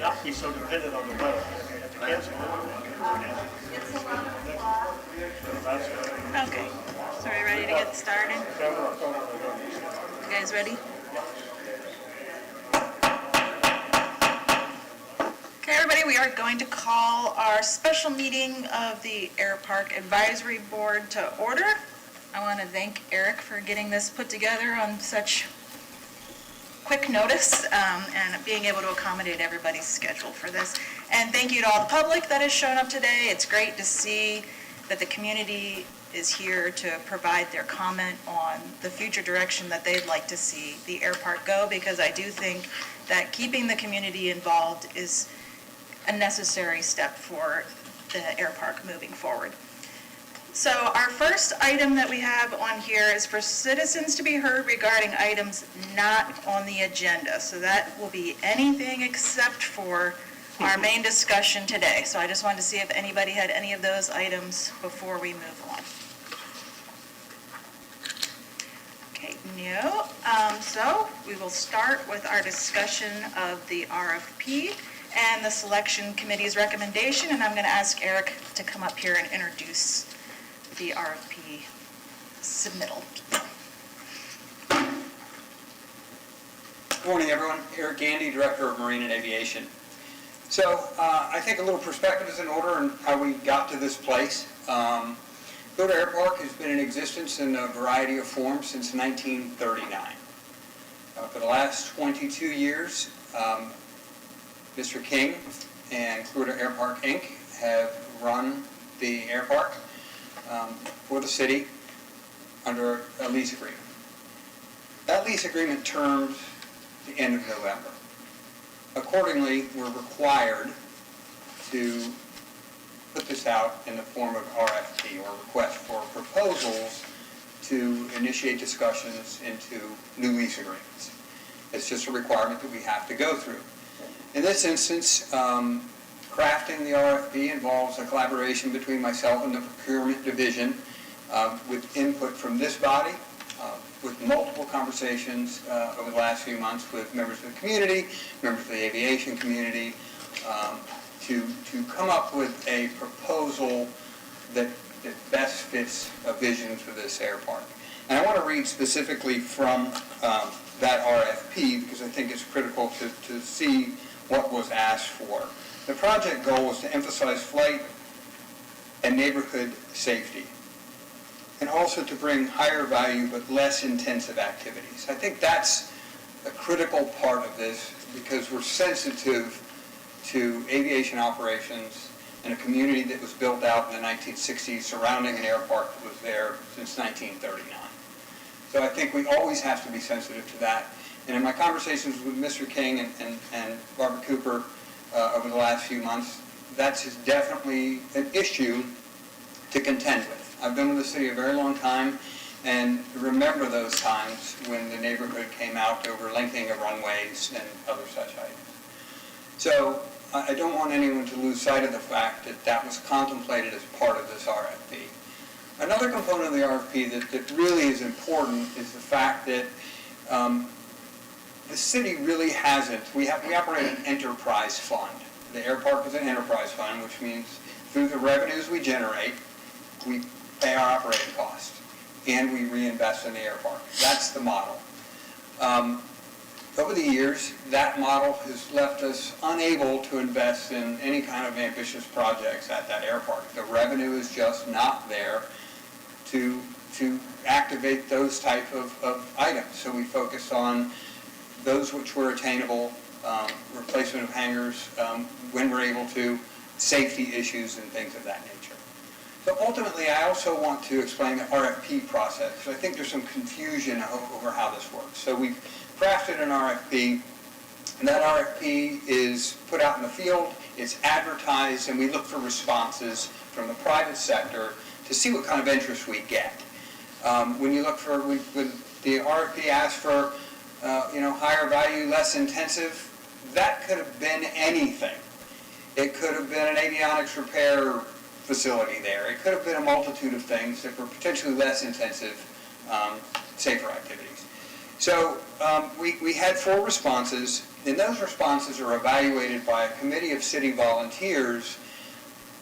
not be so dependent on the weather. We have to cancel it. Okay, so are we ready to get started? You guys ready? Okay, everybody, we are going to call our special meeting of the Airpark Advisory Board to order. I want to thank Eric for getting this put together on such quick notice and being able to accommodate everybody's schedule for this. And thank you to all the public that has shown up today. It's great to see that the community is here to provide their comment on the future direction that they'd like to see the Airpark go, because I do think that keeping the community involved is a necessary step for the Airpark moving forward. So our first item that we have on here is for citizens to be heard regarding items not on the agenda. So that will be anything except for our main discussion today. So I just wanted to see if anybody had any of those items before we move on. Okay, no. So we will start with our discussion of the RFP and the selection committee's recommendation, and I'm going to ask Eric to come up here and introduce the RFP submittal. Good morning, everyone. Eric Gandy, Director of Marine and Aviation. So I think a little perspective is in order on how we got to this place. Clearwater Airpark has been in existence in a variety of forms since 1939. For the last 22 years, Mr. King and Clearwater Airpark, Inc. have run the Airpark for the city under a lease agreement. That lease agreement terms the end of November. Accordingly, we're required to put this out in the form of RFP, or request for proposals to initiate discussions into new lease agreements. It's just a requirement that we have to go through. In this instance, crafting the RFP involves a collaboration between myself and the procurement division with input from this body, with multiple conversations over the last few months with members of the community, members of the aviation community, to come up with a proposal that best fits a vision for this Airpark. And I want to read specifically from that RFP because I think it's critical to see what was asked for. The project goal was to emphasize flight and neighborhood safety, and also to bring higher value but less intensive activities. I think that's a critical part of this because we're sensitive to aviation operations in a community that was built out in the 1960s surrounding an airpark that was there since 1939. So I think we always have to be sensitive to that. And in my conversations with Mr. King and Barbara Cooper over the last few months, that's definitely an issue to contend with. I've been with the city a very long time and remember those times when the neighborhood came out over lengthening of runways and other such items. So I don't want anyone to lose sight of the fact that that was contemplated as part of this RFP. Another component of the RFP that really is important is the fact that the city really hasn't. We operate an enterprise fund. The Airpark is an enterprise fund, which means through the revenues we generate, we pay our operating costs, and we reinvest in the Airpark. That's the model. Over the years, that model has left us unable to invest in any kind of ambitious projects at that Airpark. The revenue is just not there to activate those type of items. So we focus on those which were attainable, replacement of hangars when we're able to, safety issues and things of that nature. So ultimately, I also want to explain the RFP process, because I think there's some confusion over how this works. So we've crafted an RFP, and that RFP is put out in the field, it's advertised, and we look for responses from the private sector to see what kind of interest we get. When you look for, when the RFP asks for higher value, less intensive, that could have been anything. It could have been an avionics repair facility there. It could have been a multitude of things that were potentially less intensive, safer activities. So we had 4 responses, and those responses are evaluated by a committee of city volunteers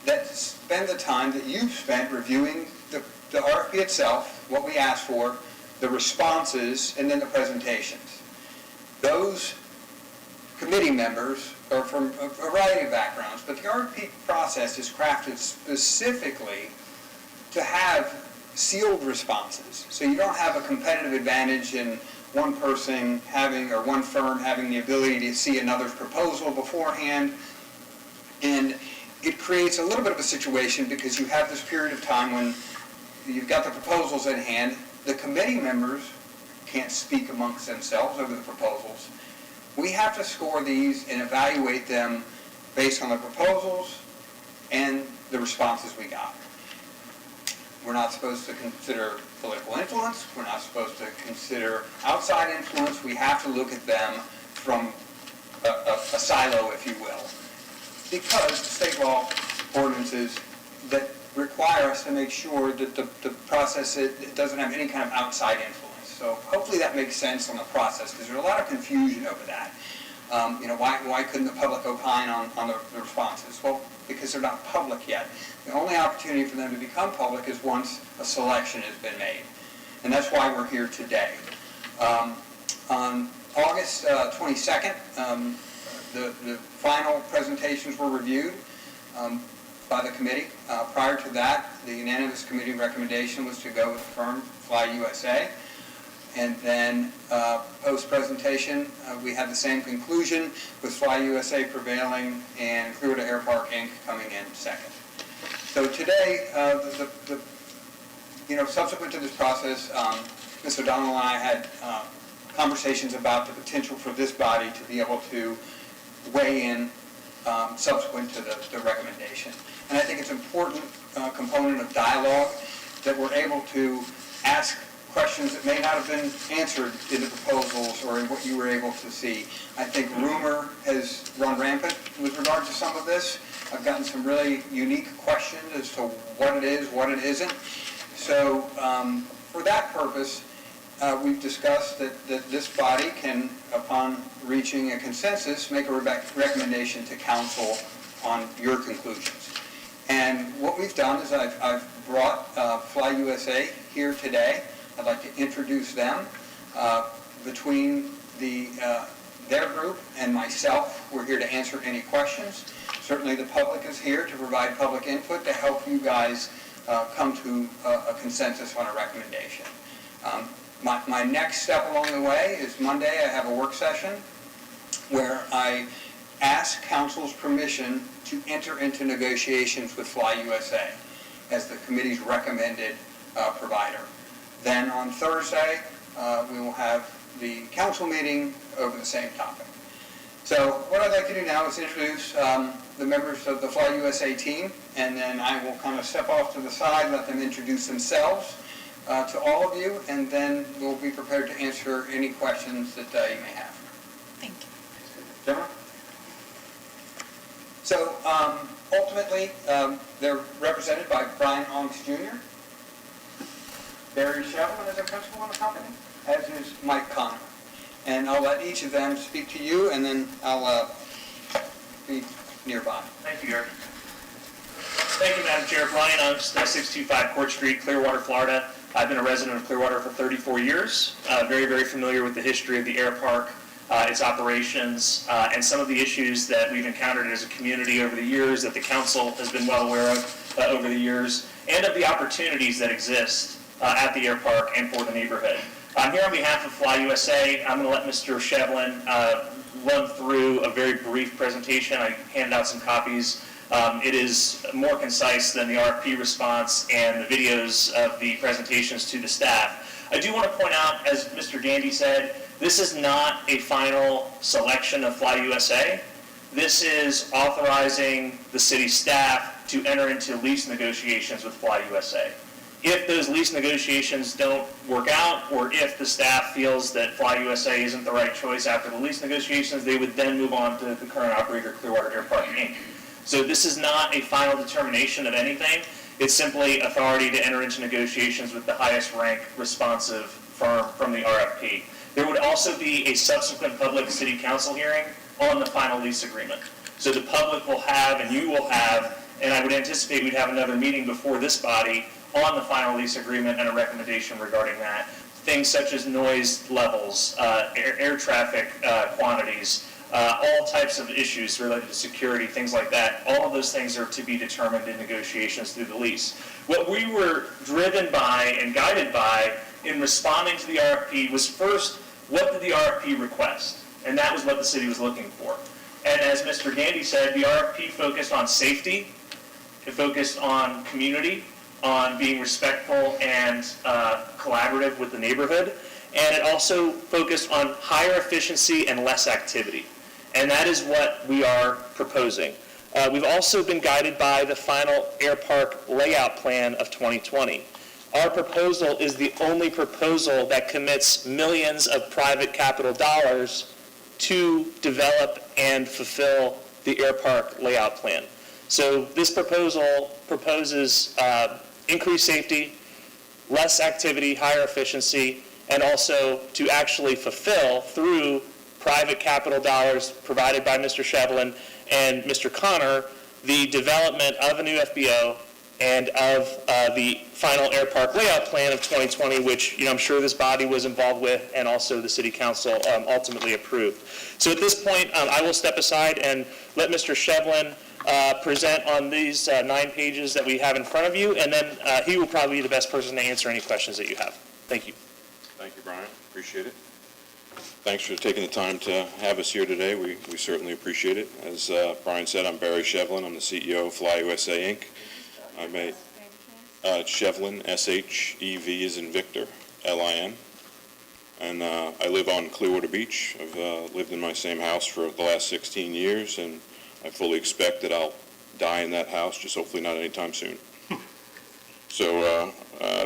that spend the time that you've spent reviewing the RFP itself, what we asked for, the responses, and then the presentations. Those committee members are from a variety of backgrounds, but the RFP process is crafted specifically to have sealed responses. So you don't have a competitive advantage in one person having, or one firm having the ability to see another's proposal beforehand. And it creates a little bit of a situation because you have this period of time when you've got the proposals in hand. The committee members can't speak amongst themselves over the proposals. We have to score these and evaluate them based on the proposals and the responses we got. We're not supposed to consider political influence. We're not supposed to consider outside influence. We have to look at them from a silo, if you will, because state law ordinances that require us to make sure that the process it doesn't have any kind of outside influence. So hopefully that makes sense on the process, because there's a lot of confusion over that. Why couldn't the public opine on the responses? Well, because they're not public yet. The only opportunity for them to become public is once a selection has been made. And that's why we're here today. On August 22nd, the final presentations were reviewed by the committee. Prior to that, the unanimous committee recommendation was to go with the firm Fly USA. And then post-presentation, we had the same conclusion with Fly USA prevailing and Clearwater Airpark Inc. coming in second. So today, subsequent to this process, Ms. O'Donnell and I had conversations about the potential for this body to be able to weigh in subsequent to the recommendation. And I think it's an important component of dialogue that we're able to ask questions that may not have been answered in the proposals or in what you were able to see. I think rumor has run rampant with regard to some of this. I've gotten some really unique questions as to what it is, what it isn't. So for that purpose, we've discussed that this body can, upon reaching a consensus, make a recommendation to council on your conclusions. And what we've done is I've brought Fly USA here today. I'd like to introduce them. Between their group and myself, we're here to answer any questions. Certainly the public is here to provide public input to help you guys come to a consensus on a recommendation. My next step along the way is Monday I have a work session where I ask council's permission to enter into negotiations with Fly USA as the committee's recommended provider. Then on Thursday, we will have the council meeting over the same topic. So what I'd like to do now is introduce the members of the Fly USA team, and then I will kind of step off to the side, let them introduce themselves to all of you, and then we'll be prepared to answer any questions that you may have. Thank you. Gemma? So ultimately, they're represented by Brian Onks Jr., Barry Shevelin is a principal in the company, as is Mike Connor. And I'll let each of them speak to you, and then I'll be nearby. Thank you, Eric. Thank you, Madam Chair. Brian Unks, 625 Court Street, Clearwater, Florida. I've been a resident of Clearwater for 34 years. Very, very familiar with the history of the Airpark, its operations, and some of the issues that we've encountered as a community over the years that the council has been well aware of over the years, and of the opportunities that exist at the Airpark and for the neighborhood. I'm here on behalf of Fly USA. I'm going to let Mr. Shevelin run through a very brief presentation. I handed out some copies. It is more concise than the RFP response and the videos of the presentations to the staff. I do want to point out, as Mr. Gandy said, this is not a final selection of Fly USA. This is authorizing the city staff to enter into lease negotiations with Fly USA. If those lease negotiations don't work out, or if the staff feels that Fly USA isn't the right choice after the lease negotiations, they would then move on to the current operator, Clearwater Airpark Inc. So this is not a final determination of anything. It's simply authority to enter into negotiations with the highest rank responsive firm from the RFP. There would also be a subsequent public city council hearing on the final lease agreement. So the public will have, and you will have, and I would anticipate we'd have another meeting before this body on the final lease agreement and a recommendation regarding that. Things such as noise levels, air traffic quantities, all types of issues related to security, things like that. All of those things are to be determined in negotiations through the lease. What we were driven by and guided by in responding to the RFP was first, what did the RFP request? And that was what the city was looking for. And as Mr. Gandy said, the RFP focused on safety, it focused on community, on being respectful and collaborative with the neighborhood, and it also focused on higher efficiency and less activity. And that is what we are proposing. We've also been guided by the final Airpark layout plan of 2020. Our proposal is the only proposal that commits millions of private capital dollars to develop and fulfill the Airpark layout plan. So this proposal proposes increased safety, less activity, higher efficiency, and also to actually fulfill through private capital dollars provided by Mr. Shevlin and Mr. Connor the development of a new FBO and of the final Airpark layout plan of 2020, which I'm sure this body was involved with and also the City Council ultimately approved. So at this point, I will step aside and let Mr. Shevlin present on these 9 pages that we have in front of you, and then he will probably be the best person to answer any questions that you have. Thank you. Thank you, Brian. Appreciate it. Thanks for taking the time to have us here today. We certainly appreciate it. As Brian said, I'm Barry Shevlin. I'm the CEO of Fly USA, Inc. Shevlin, S-H-E-V as in Victor, L-I-N. And I live on Clearwater Beach. I've lived in my same house for the last 16 years, and I fully expect that I'll die in that house, just hopefully not anytime soon. So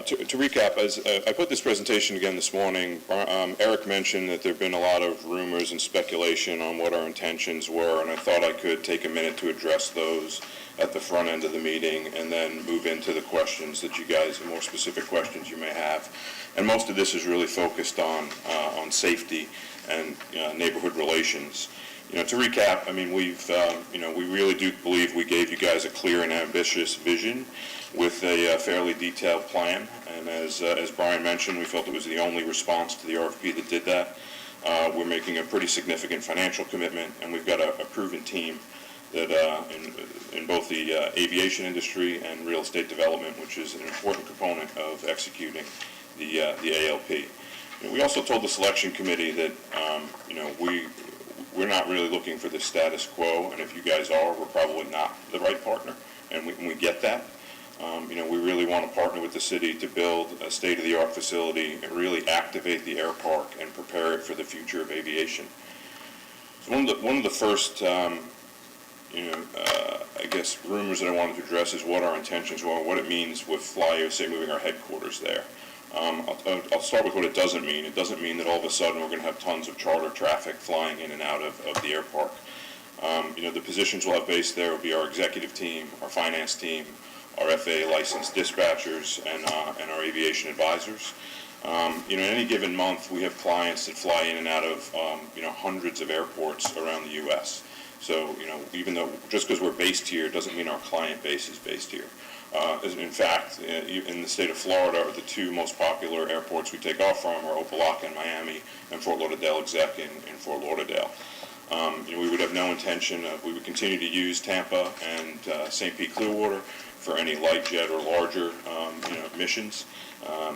to recap, as I put this presentation again this morning, Eric mentioned that there have been a lot of rumors and speculation on what our intentions were, and I thought I could take a minute to address those at the front end of the meeting and then move into the questions that you guys, the more specific questions you may have. And most of this is really focused on safety and neighborhood relations. To recap, I mean, we've, we really do believe we gave you guys a clear and ambitious vision with a fairly detailed plan. And as Brian mentioned, we felt it was the only response to the RFP that did that. We're making a pretty significant financial commitment, and we've got a proven team that in both the aviation industry and real estate development, which is an important component of executing the ALP. We also told the selection committee that we're not really looking for the status quo, and if you guys are, we're probably not the right partner, and we get that. We really want to partner with the city to build a state-of-the-art facility and really activate the Airpark and prepare it for the future of aviation. So one of the first, I guess, rumors that I wanted to address is what our intentions were, what it means with Fly USA moving our headquarters there. I'll start with what it doesn't mean. It doesn't mean that all of a sudden we're going to have tons of charter traffic flying in and out of the Airpark. The positions we'll have based there will be our executive team, our finance team, our FAA licensed dispatchers, and our aviation advisors. In any given month, we have clients that fly in and out of hundreds of airports around the U.S. So even though just because we're based here doesn't mean our client base is based here. In fact, in the state of Florida, the 2 most popular airports we take off from are Opa-locka in Miami and Fort Lauderdale Exec in Fort Lauderdale. We would have no intention of, we would continue to use Tampa and St. Pete Clearwater for any light jet or larger missions.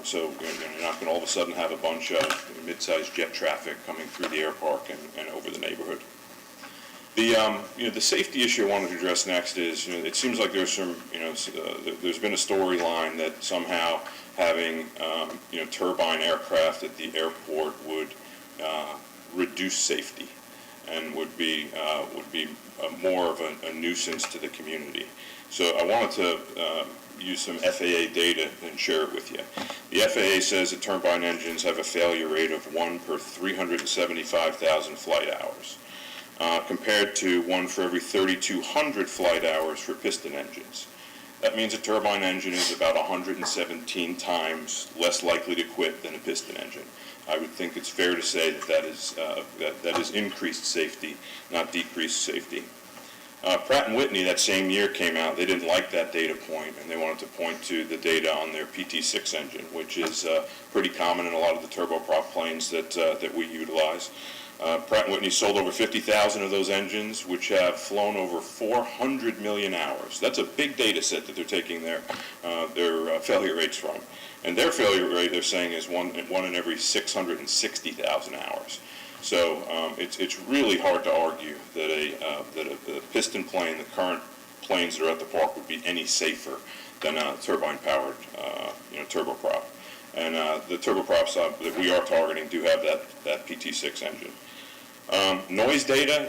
So you're not going to all of a sudden have a bunch of mid-sized jet traffic coming through the Airpark and over the neighborhood. The safety issue I wanted to address next is, it seems like there's some, there's been a storyline that somehow having, turbine aircraft at the airport would reduce safety and would be more of a nuisance to the community. So I wanted to use some FAA data and share it with you. The FAA says that turbine engines have a failure rate of 1 per 375,000 flight hours. Compared to 1 for every 3,200 flight hours for piston engines. That means a turbine engine is about 117 times less likely to quit than a piston engine. I would think it's fair to say that is increased safety, not decreased safety. Pratt & Whitney that same year came out. They didn't like that data point, and they wanted to point to the data on their PT6 engine, which is pretty common in a lot of the turboprop planes that we utilize. Pratt & Whitney sold over 50,000 of those engines, which have flown over 400 million hours. That's a big data set that they're taking their failure rates from. And their failure rate, they're saying, is one in every 660,000 hours. So it's really hard to argue that a piston plane, the current planes that are at the park, would be any safer than a turbine-powered turboprop. And the turboprops that we are targeting do have that PT6 engine. Noise data,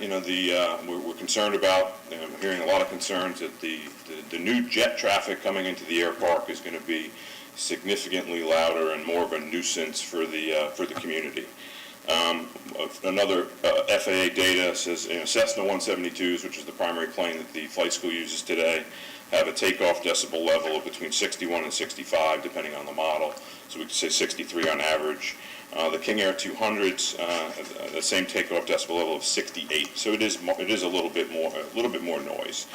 we're concerned about. I'm hearing a lot of concerns that the new jet traffic coming into the Airpark is going to be significantly louder and more of a nuisance for the community. Another FAA data says Cessna 172s, which is the primary plane that the flight school uses today, have a takeoff decibel level of between 61 and 65, depending on the model. So we could say 63 on average. The King Air 200s, the same takeoff decibel level of 68. So it is a little bit more noise.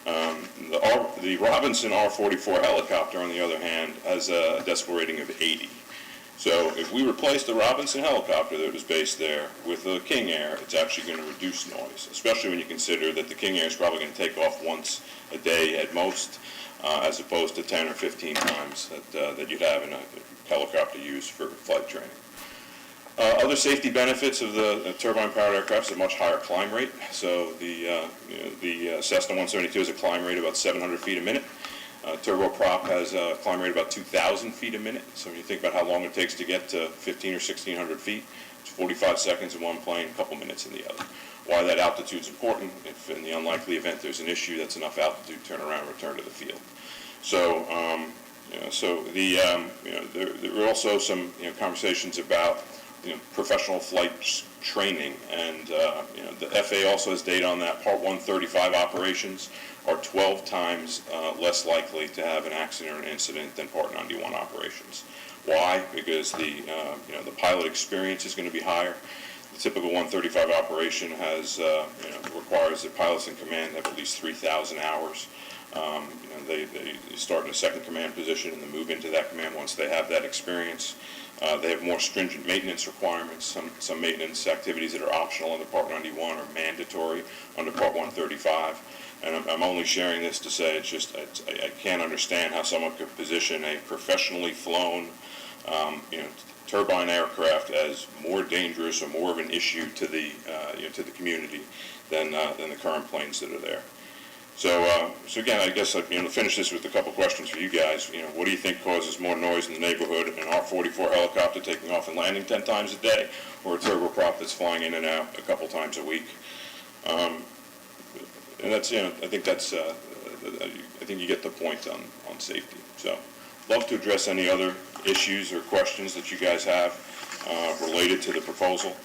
The Robinson R-44 helicopter, on the other hand, has a decibel rating of 80. So if we replace the Robinson helicopter that was based there with the King Air, it's actually going to reduce noise, especially when you consider that the King Air is probably going to take off once a day at most, as opposed to 10 or 15 times that you'd have in a helicopter used for flight training. Other safety benefits of the turbine-powered aircraft is a much higher climb rate. So the Cessna 172 has a climb rate of about 700 feet a minute. Turboprop has a climb rate of about 2,000 feet a minute. So when you think about how long it takes to get to 1,500 or 1,600 feet, it's 45 seconds in one plane, a couple minutes in the other. Why that altitude is important: if in the unlikely event there's an issue, that's enough altitude to turn around and return to the field. So, there were also some conversations about professional flight training, and the FAA also has data on that. Part 135 operations are 12 times less likely to have an accident or an incident than Part 91 operations. Why? Because the pilot experience is going to be higher. The typical 135 operation has requires that pilots in command have at least 3,000 hours. They start in a second command position and then move into that command once they have that experience. They have more stringent maintenance requirements. Some maintenance activities that are optional under Part 91 are mandatory under Part 135. And I'm only sharing this to say I can't understand how someone could position a professionally flown turbine aircraft as more dangerous or more of an issue to the community than the current planes that are there. So again, I guess I'll finish this with a couple questions for you guys. What do you think causes more noise in the neighborhood? An R-44 helicopter taking off and landing 10 times a day, or a turboprop that's flying in and out a couple times a week? And that's I think you get the point on safety. So, love to address any other issues or questions that you guys have related to the proposal.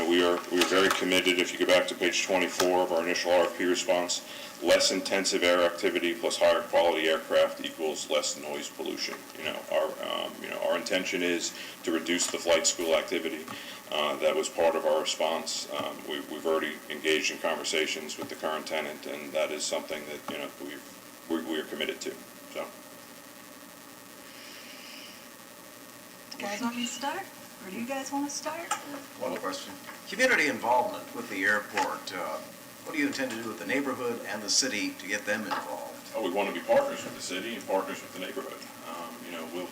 We are very committed. If you go back to page 24 of our initial RFP response, less intensive air activity plus higher quality aircraft equals less noise pollution. Our intention is to reduce the flight school activity. That was part of our response. We've already engaged in conversations with the current tenant, and that is something that we are committed to. So, You guys want me to start? Or do you guys want to start? One question. Community involvement with the airport. What do you intend to do with the neighborhood and the city to get them involved? we want to be partners with the city and partners with the neighborhood. We'll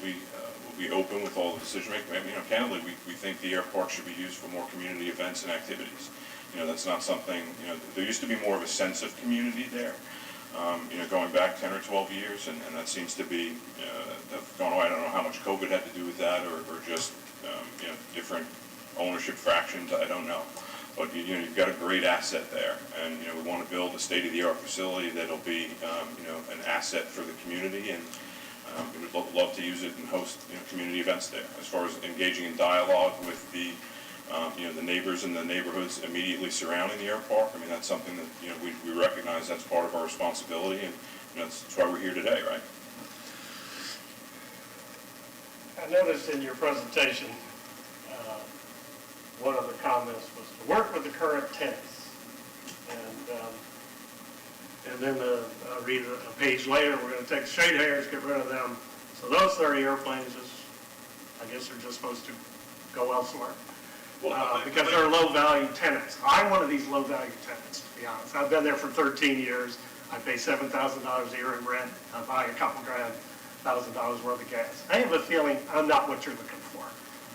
be open with all the decision making. Candidly, we think the Airpark should be used for more community events and activities. That's not something, there used to be more of a sense of community there, going back 10 or 12 years, and that seems to be gone away. I don't know how much COVID had to do with that, or just, different ownership fractions, I don't know. But, you've got a great asset there, and, we want to build a state-of-the-art facility that'll be, an asset for the community, and we would love to use it and host, community events there. As far as engaging in dialogue with the neighbors in the neighborhoods immediately surrounding the Airpark, that's something that, we recognize that's part of our responsibility, and, that's why we're here today, right? I noticed in your presentation, one of the comments was to work with the current tenants. And then I'll read a page later, we're going to take the shade hangers, get rid of them. So those 30 airplanes is, I guess they're just supposed to go elsewhere. Because they're low-value tenants. I'm one of these low-value tenants, to be honest. I've been there for 13 years. I pay $7,000 a year in rent. I buy a couple grand, $1,000 worth of gas. I have a feeling I'm not what you're looking for.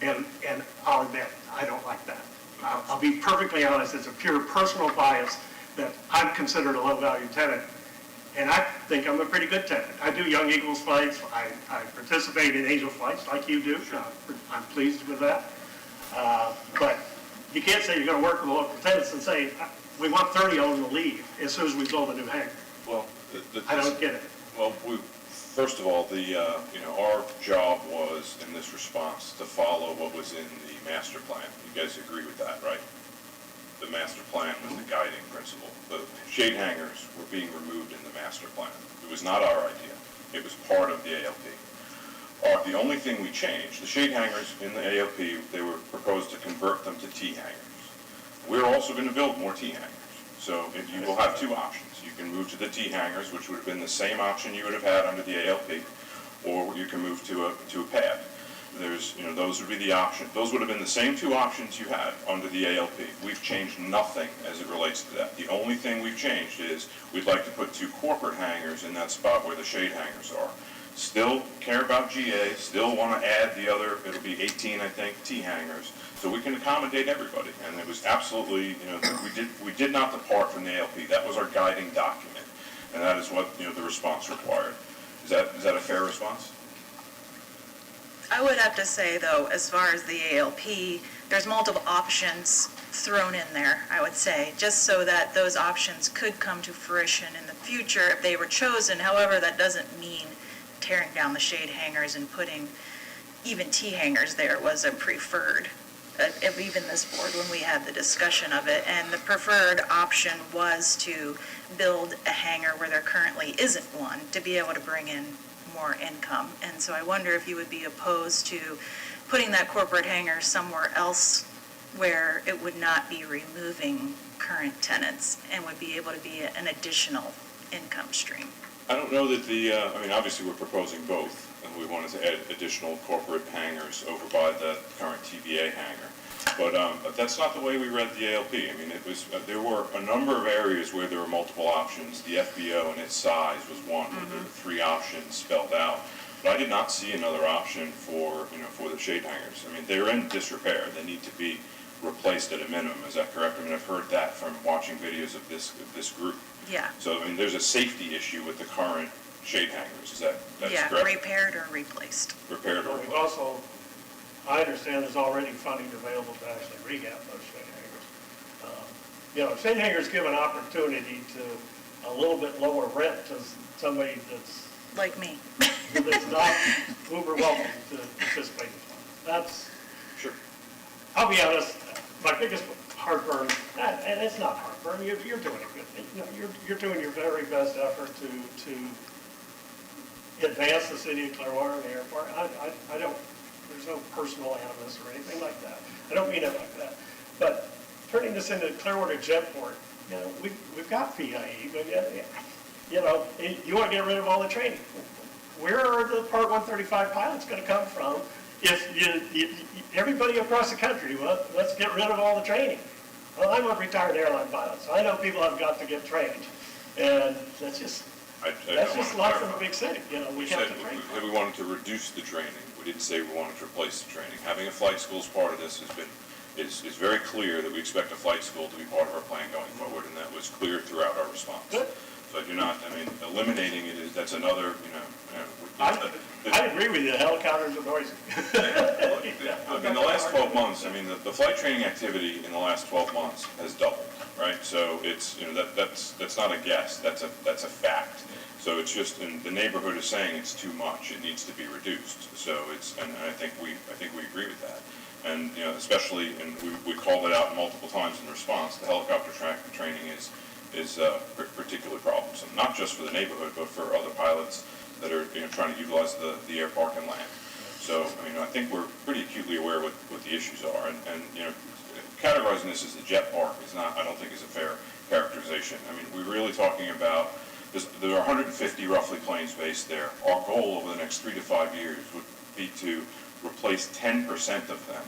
And I'll admit, I don't like that. I'll be perfectly honest, it's a pure personal bias that I'm considered a low-value tenant. And I think I'm a pretty good tenant. I do Young Eagles flights. I participate in Angel flights like you do. I'm pleased with that. But you can't say you're going to work with the local tenants and say, we want 30 of them to leave as soon as we build a new hangar. Well, I don't get it. Well, first of all, our job was in this response to follow what was in the master plan. You guys agree with that, right? The master plan was the guiding principle. The shade hangers were being removed in the master plan. It was not our idea. It was part of the ALP. The only thing we changed, the shade hangers in the ALP, they were proposed to convert them to T hangers. We're also going to build more T hangers. So you will have two options. You can move to the T hangers, which would have been the same option you would have had under the ALP, or you can move to a pad. Those would be the option. Those would have been the same two options you had under the ALP. We've changed nothing as it relates to that. The only thing we've changed is we'd like to put two corporate hangars in that spot where the shade hangers are. Still care about GA, still want to add the other, it'll be 18, I think, T hangars, so we can accommodate everybody. And it was absolutely, we did not depart from the ALP. That was our guiding document, and that is what, the response required. Is that a fair response? I would have to say, though, as far as the ALP, there's multiple options thrown in there, I would say, just so that those options could come to fruition in the future if they were chosen. However, that doesn't mean tearing down the shade hangers and putting even T hangers there was a preferred, even this board when we had the discussion of it. And the preferred option was to build a hangar where there currently isn't one to be able to bring in more income. And so I wonder if you would be opposed to putting that corporate hangar somewhere else where it would not be removing current tenants and would be able to be an additional income stream. I don't know that obviously we're proposing both, and we wanted to add additional corporate hangars over by the current TVA hangar. But that's not the way we read the ALP. There were a number of areas where there were multiple options. The FBO and its size was one, where there were 3 options spelled out. But I did not see another option for the shade hangers. They're in disrepair. They need to be replaced at a minimum. Is that correct? I've heard that from watching videos of this group. Yeah. So, there's a safety issue with the current shade hangers. That's yeah, correct? repaired or replaced. Repaired or We've replaced. also, I understand there's already funding available to actually rehab those shade hangers. Shade hangers give an opportunity to a little bit lower rent to somebody that's Like me. that's not uber welcome to participate in that's. Sure. I'll be honest, my biggest heartburn, and it's not heartburn, you're doing it good. You're doing your very best effort to advance the city of Clearwater and the Airpark. I don't, there's no personal animus or anything like that. I don't mean it like that. But turning this into Clearwater Jetport, we've got PIE, but you want to get rid of all the training. Where are the Part 135 pilots going to come from if everybody across the country, well, let's get rid of all the training? Well, I'm a retired airline pilot, so I know people have got to get trained. And that's just life in a big city. We have to train. We wanted to reduce the training. We didn't say we wanted to replace the training. Having a flight school as part of this is very clear that we expect a flight school to be part of our plan going forward, and that was clear throughout our response. Good. So you're not, eliminating it that's another, I agree with you, the helicopters are noisy. the last 12 months, the flight training activity in the last 12 months has doubled, right? So it's, that's not a guess, that's a fact. So it's just, and the neighborhood is saying it's too much, it needs to be reduced. So and I think we agree with that. And, especially, and we called it out multiple times in response, the helicopter training is particularly problemsome, not just for the neighborhood, but for other pilots that are trying to utilize the Airpark and land. So, I think we're pretty acutely aware what the issues are, and categorizing this as the jet park is not, I don't think is a fair characterization. We're really talking about, there are 150 roughly planes based there. Our goal over the next 3 to 5 years would be to replace 10% of them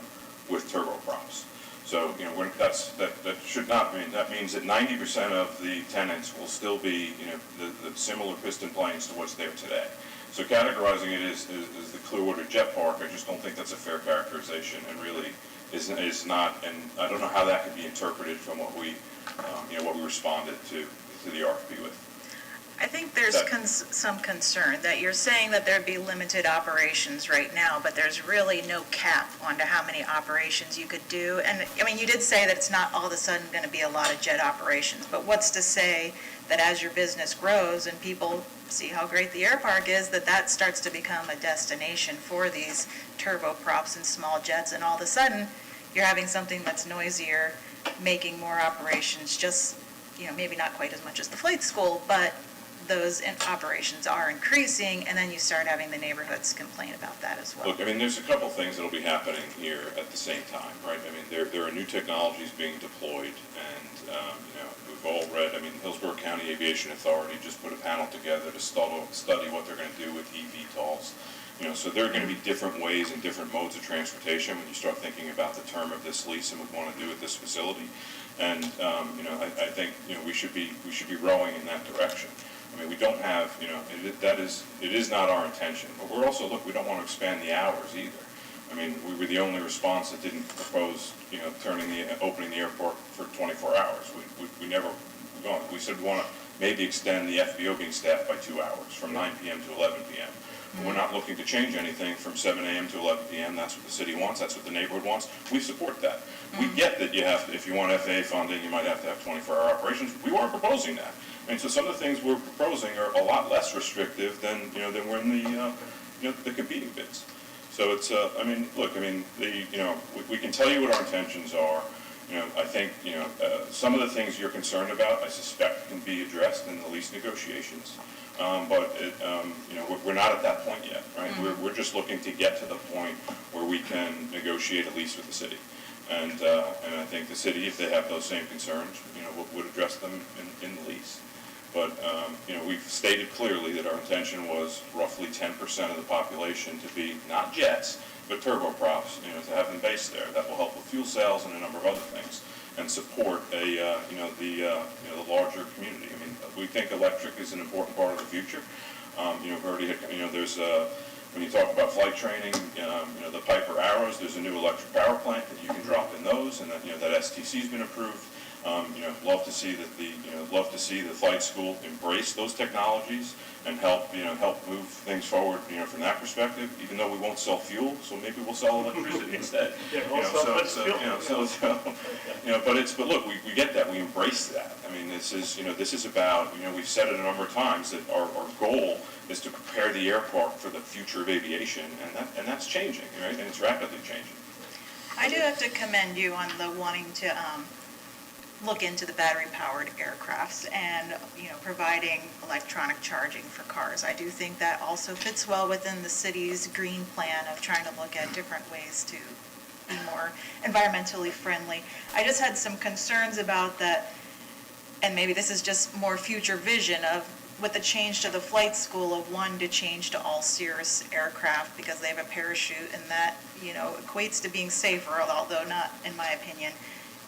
with turboprops. So, that should not mean, that means that 90% of the tenants will still be, the similar piston planes to what's there today. So categorizing it as the Clearwater Jet Park, I just don't think that's a fair characterization, and really is not, and I don't know how that could be interpreted from what we, what we responded to the RFP with. I think there's some concern that you're saying that there'd be limited operations right now, but there's really no cap onto how many operations you could do. And, you did say that it's not all of a sudden going to be a lot of jet operations, but what's to say that as your business grows and people see how great the Airpark is, that starts to become a destination for these turboprops and small jets, and all of a sudden, you're having something that's noisier, making more operations, just, maybe not quite as much as the flight school, but those operations are increasing, and then you start having the neighborhoods complain about that as well. Look, there's a couple things that'll be happening here at the same time, right? There are new technologies being deployed, and, we've all read, Hillsborough County Aviation Authority just put a panel together to study what they're going to do with eVTOLs. So there are going to be different ways and different modes of transportation when you start thinking about the term of this lease and what we want to do with this facility. And, I think, we should be rowing in that direction. We don't have, it is not our intention, but we're also, look, we don't want to expand the hours either. We were the only response that didn't propose, opening the airport for 24 hours. We never, we said we want to maybe extend the FBO being staffed by 2 hours, from 9 p.m. to 11 p.m. But we're not looking to change anything from 7 a.m. to 11 p.m. That's what the city wants, that's what the neighborhood wants. We support that. We get that you have to, if you want FAA funding, you might have to have 24-hour operations. We weren't proposing that. So some of the things we're proposing are a lot less restrictive than were in the competing bids. So it's, look, we can tell you what our intentions are. I think, some of the things you're concerned about, I suspect can be addressed in the lease negotiations. But we're not at that point yet, right? We're just looking to get to the point where we can negotiate a lease with the city. And I think the city, if they have those same concerns, would address them in the lease. But, we've stated clearly that our intention was roughly 10% of the population to be not jets, but turboprops, to have them based there. That will help with fuel sales and a number of other things, and support the larger community. We think electric is an important part of the future. We've already had, there's when you talk about flight training, the Piper Arrows, there's a new electric power plant that you can drop in those, and that STC's been approved. Love to see the flight school embrace those technologies and help move things forward, from that perspective, even though we won't sell fuel, so maybe we'll sell electricity instead. But look, we get that, we embrace that. This is about, we've said it a number of times that our goal is to prepare the Airpark for the future of aviation, and that's changing, right? And it's rapidly changing. I do have to commend you on the wanting to look into the battery-powered aircrafts and, providing electronic charging for cars. I do think that also fits well within the city's green plan of trying to look at different ways to be more environmentally friendly. I just had some concerns about that, and maybe this is just more future vision of with the change to the flight school of one to change to all Cirrus aircraft because they have a parachute, and that, equates to being safer, although not in my opinion.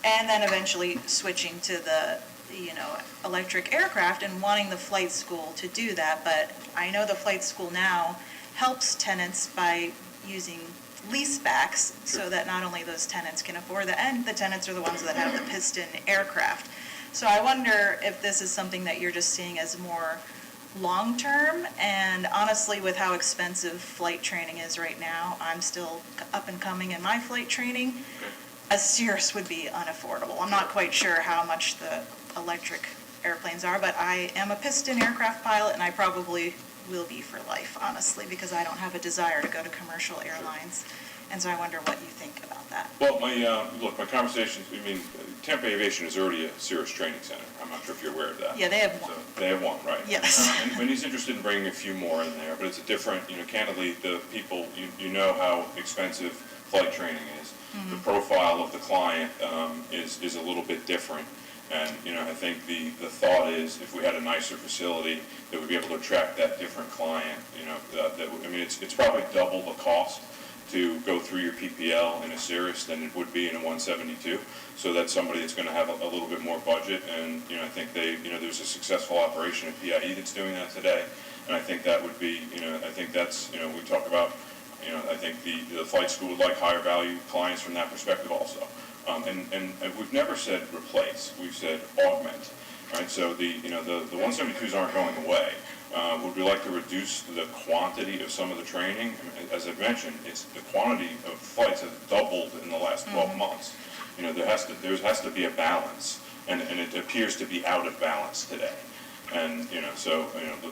And then eventually switching to the, electric aircraft and wanting the flight school to do that. But I know the flight school now helps tenants by using leasebacks so that not only those tenants can afford that, and the tenants are the ones that have the piston aircraft. So I wonder if this is something that you're just seeing as more long-term, and honestly, with how expensive flight training is right now, I'm still up and coming in my flight training. A Cirrus would be unaffordable. I'm not quite sure how much the electric airplanes are, but I am a piston aircraft pilot, and I probably will be for life, honestly, because I don't have a desire to go to commercial airlines And so I wonder what you think about that. Well, my conversations, Tampa Aviation is already a Cirrus training center. I'm not sure if you're aware of that. Yeah, they have So one. they have one, right? Yes. And he's interested in bringing a few more in there, but it's a different, candidly, the people, you know how expensive flight training is. The profile of the client is a little bit different. And, I think the thought is if we had a nicer facility, that we'd be able to attract that different client, it's probably double the cost to go through your PPL in a Cirrus than it would be in a 172. So that's somebody that's going to have a little bit more budget. And, I think there's a successful operation at PIE that's doing that today. And I think that would be, I think that's, we talk about, I think the flight school would like higher value clients from that perspective also. And we've never said replace, we've said augment, right? So the 172s aren't going away. Would we like to reduce the quantity of some of the training? As I've mentioned, the quantity of flights has doubled in the last 12 months. There has to be a balance, and it appears to be out of balance today. And,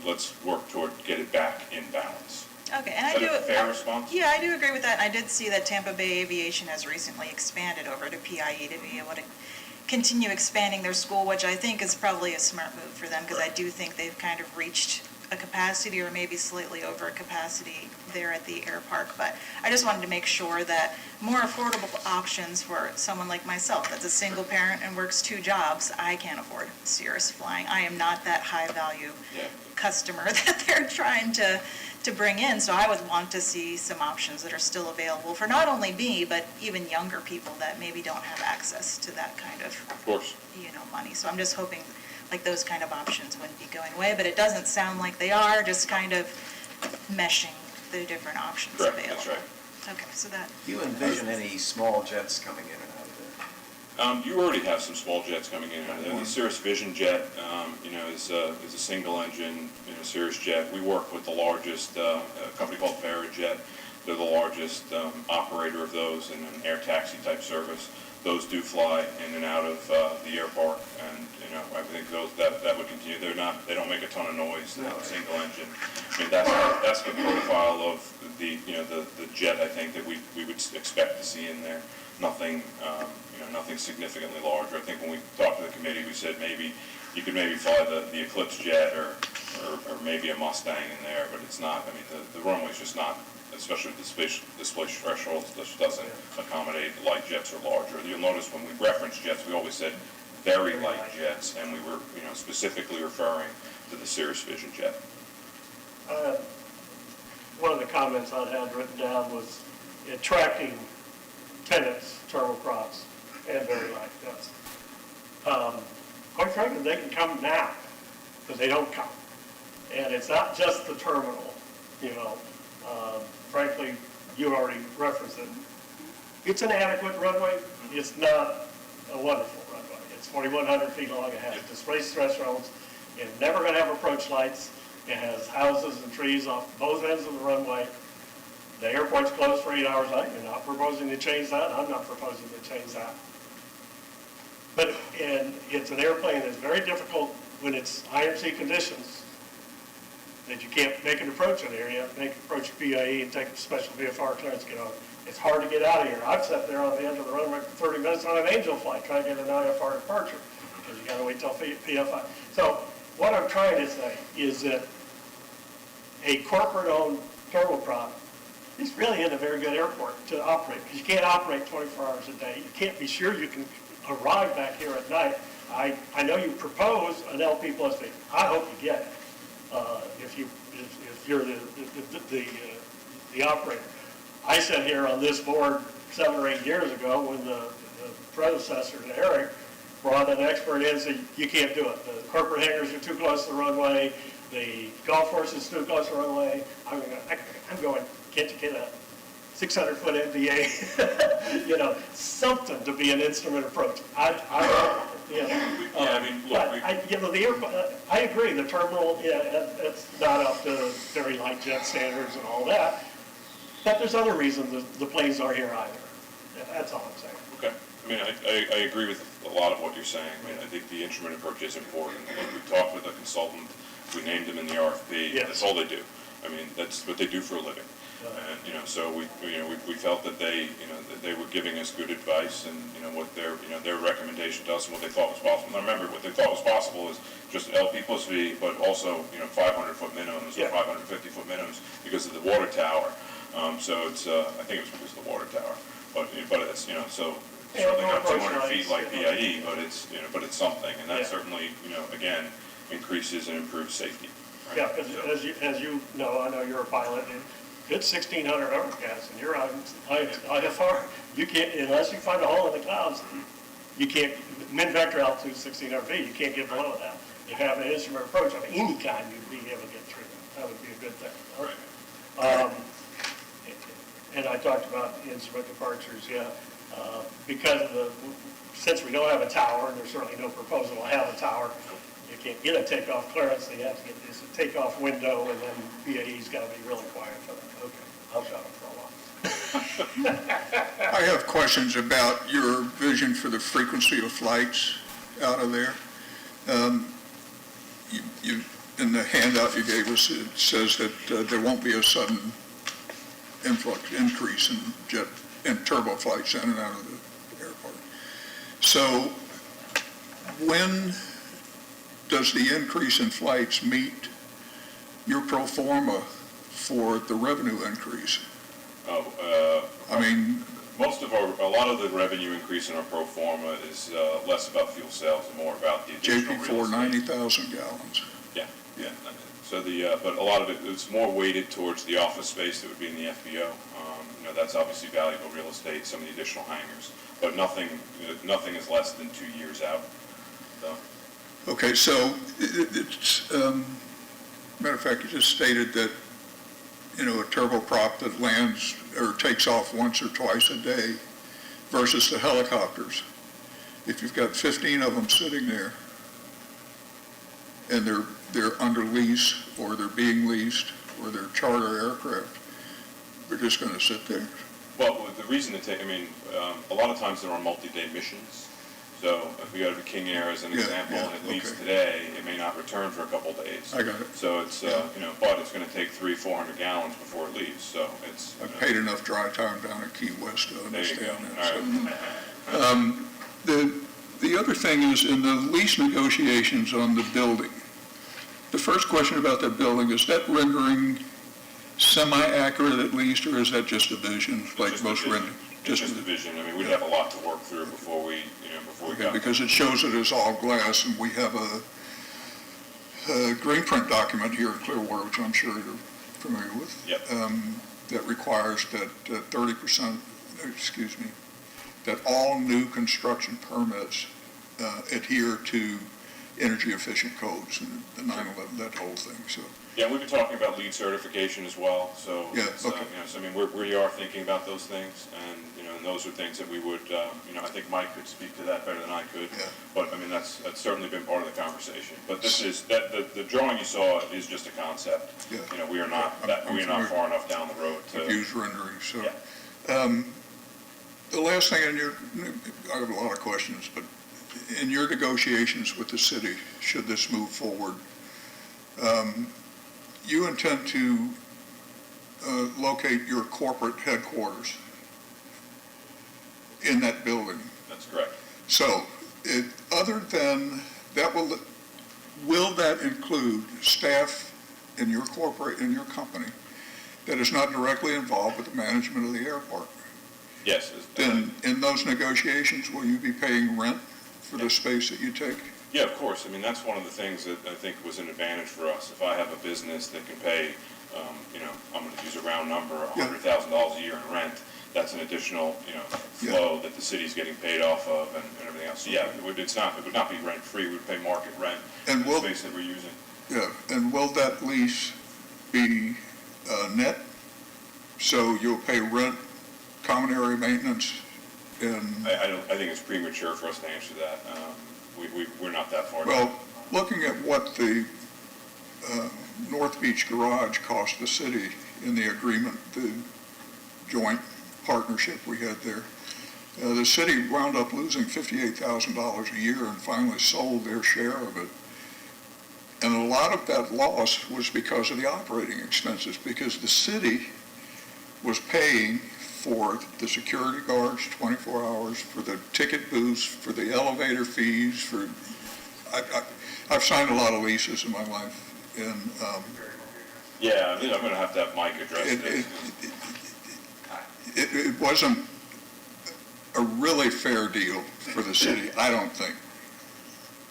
let's work toward get it back in balance. Okay, and Is that a fair response? Yeah, I do agree with that. I did see that Tampa Bay Aviation has recently expanded over to PIE to be able to continue expanding their school, which I think is probably a smart move for them, because I do think they've kind of reached a capacity or maybe slightly over a capacity there at the Airpark. But I just wanted to make sure that more affordable options for someone like myself that's a single parent and works 2 jobs. I can't afford Cirrus flying. I am not that high value customer that they're trying to bring in. So I would want to see some options that are still available for not only me, but even younger people that maybe don't have access to that kind of course. Money. So I'm just hoping like those kind of options wouldn't be going away, but it doesn't sound like they are, just kind of meshing the different options Correct, available. that's right. Okay, so that, Do you envision any small jets coming in and out of there? You already have some small jets coming in. The Cirrus Vision jet, is a single engine, Cirrus jet. We work with the largest, a company called Verijet. They're the largest operator of those in an air taxi type service. Those do fly in and out of the Airpark, and I think that would continue. They don't make a ton of noise. They're a single engine. That's the profile of the jet. I think that we would expect to see in there. Nothing nothing significantly larger. I think when we talked to the committee, we said maybe you could fly the Eclipse jet or maybe a Mustang in there, but it's not. The runway's just not. Especially with the displaced thresholds, this doesn't accommodate light jets or larger. You'll notice when we reference jets, we always said very light jets, and we were specifically referring to the Cirrus Vision jet. One of the comments I had written down was attracting tenants, turboprops, and very light jets. Quite frankly, they can come now, because they don't come. And it's not just the terminal, frankly, you already referenced it. It's an adequate runway. It's not a wonderful runway. It's 4,100 feet long. It has displaced thresholds. It's never going to have approach lights. It has houses and trees off both ends of the runway. The airport's closed for 8 hours a night. You're not proposing to change that. I'm not proposing to change that. And it's an airplane that's very difficult when it's IMC conditions, that you can't make an approach in there. You have to make an approach to PIE and take a special VFR clearance to get on. It's hard to get out of here. I've sat there on the end of the runway for 30 minutes on an Angel flight trying to get an IFR departure because you got to wait till PFI. So what I'm trying to say is that a corporate-owned turboprop is really in a very good airport to operate because you can't operate 24 hours a day. You can't be sure you can arrive back here at night. I know you propose an LP plus B. I hope you get it. If you're the operator. I sat here on this board 7 or 8 years ago when the predecessor to Eric brought an expert in and said, you can't do it. The corporate hangars are too close to the runway. The golf course is too close to the runway. I'm going, can't you get a 600-foot MDA? Something to be an instrument approach. I agree, the terminal, it's not up to very light jet standards and all that, but there's other reasons the planes aren't here either. That's all I'm saying. Okay. I agree with a lot of what you're saying. I think the instrument approach is important. We talked with a consultant, we named him in the RFP. Yes. That's all they do. That's what they do for a living. And, so we felt that that they were giving us good advice and, what their recommendation to us and what they thought was possible. Now remember, what they thought was possible is just LP plus V, but also, 500-foot minimums or Yeah. 550-foot minimums because of the water tower. So it's, I think it was because of the water tower, but it's, so certainly not 200 feet like BIE, but it's something, and that Yeah. certainly, again, increases and improves safety. right? Yeah, because as you know, I know you're a pilot, and it's 1,600 overcast, and you're on IFR, you can't, unless you find a hole in the clouds, you can't, min vector altitude is 1,600 feet, you can't get below that. If you have an instrument approach of any kind, you'd be able to get through that. That would be a good thing. Right. And I talked about instrument departures, yeah, because of since we don't have a tower, and there's certainly no proposal to have a tower, you can't get a takeoff clearance, so you have to get this takeoff window, and then BAE's got to be really quiet for that. Okay, I'll shut up for a while. I have questions about your vision for the frequency of flights out of there. In the handout you gave us, it says that there won't be a sudden increase in turbo flights in and out of the airport. So when does the increase in flights meet your pro forma for the revenue increase? I mean, A lot of the revenue increase in our pro forma is less about fuel sales and more about the additional real JP4, estate. 90,000 gallons. Yeah. So but a lot of it's more weighted towards the office space that would be in the FBO. That's obviously valuable real estate, some of the additional hangars, but nothing is less than 2 years out. So. Okay, so it's, matter of fact, you just stated that, a turboprop that lands or takes off once or twice a day versus the helicopters. If you've got 15 of them sitting there and they're under lease or they're being leased or they're charter aircraft, they're just going to sit there. Well, the reason a lot of times they're on multi-day missions. So if we go to King Air as an example, and it leaves today, it may not return for a couple days. I got it. So it's, but it's going to take 300-400 gallons before it leaves, so it's. I've paid enough dry time down at Key West to There you go. understand that. All right. The other thing is in the lease negotiations on the building, the first question about that building, is that rendering semi-accurate at least, or is that just a vision, like Just most a vision. rendering? It's just a vision. We'd have a lot to work through before we Okay, got. because it shows it as all glass, and we have a green print document here in Clearwater, which I'm sure you're familiar with. Yep. That requires that 30%, that all new construction permits adhere to energy efficient codes and the 9/11, that whole thing, so. Yeah, we've been talking about LEED certification as well, so. Yeah, it's, okay. We are thinking about those things, and, and those are things that we would, I think Mike could speak to that better than I could. Yeah. But, that's certainly been part of the conversation. But this is, the drawing you saw is just a concept. Yeah. We are not, I'm we are not familiar. far enough down the road to. I've used rendering, so. Yeah. The last thing I have a lot of questions, but in your negotiations with the city, should this move forward, you intend to locate your corporate headquarters in that building. That's correct. So, other than that, will that include staff in your company that is not directly involved with the management of the Airpark? Yes. Then, in those negotiations, will you be paying rent for the space that you take? Yeah, of course. That's one of the things that I think was an advantage for us. If I have a business that can pay, I'm going to use a round number, $100,000 a year in rent, that's an additional, flow that the city's getting paid off of and everything else. So, yeah, it would not be rent-free. We would pay market rent And for the space that we're using. Yeah, and will that lease be net? So you'll pay rent, common area maintenance, and... I think it's premature for us to answer that. We're not that far. Well, looking at what the North Beach garage cost the city in the agreement, the joint partnership we had there, the city wound up losing $58,000 a year and finally sold their share of it. And a lot of that loss was because of the operating expenses, because the city was paying for the security guards 24 hours, for the ticket booths, for the elevator fees, I've signed a lot of leases in my life, and Yeah, I think I'm gonna have to have Mike address this. it wasn't a really fair deal for the city, I don't think.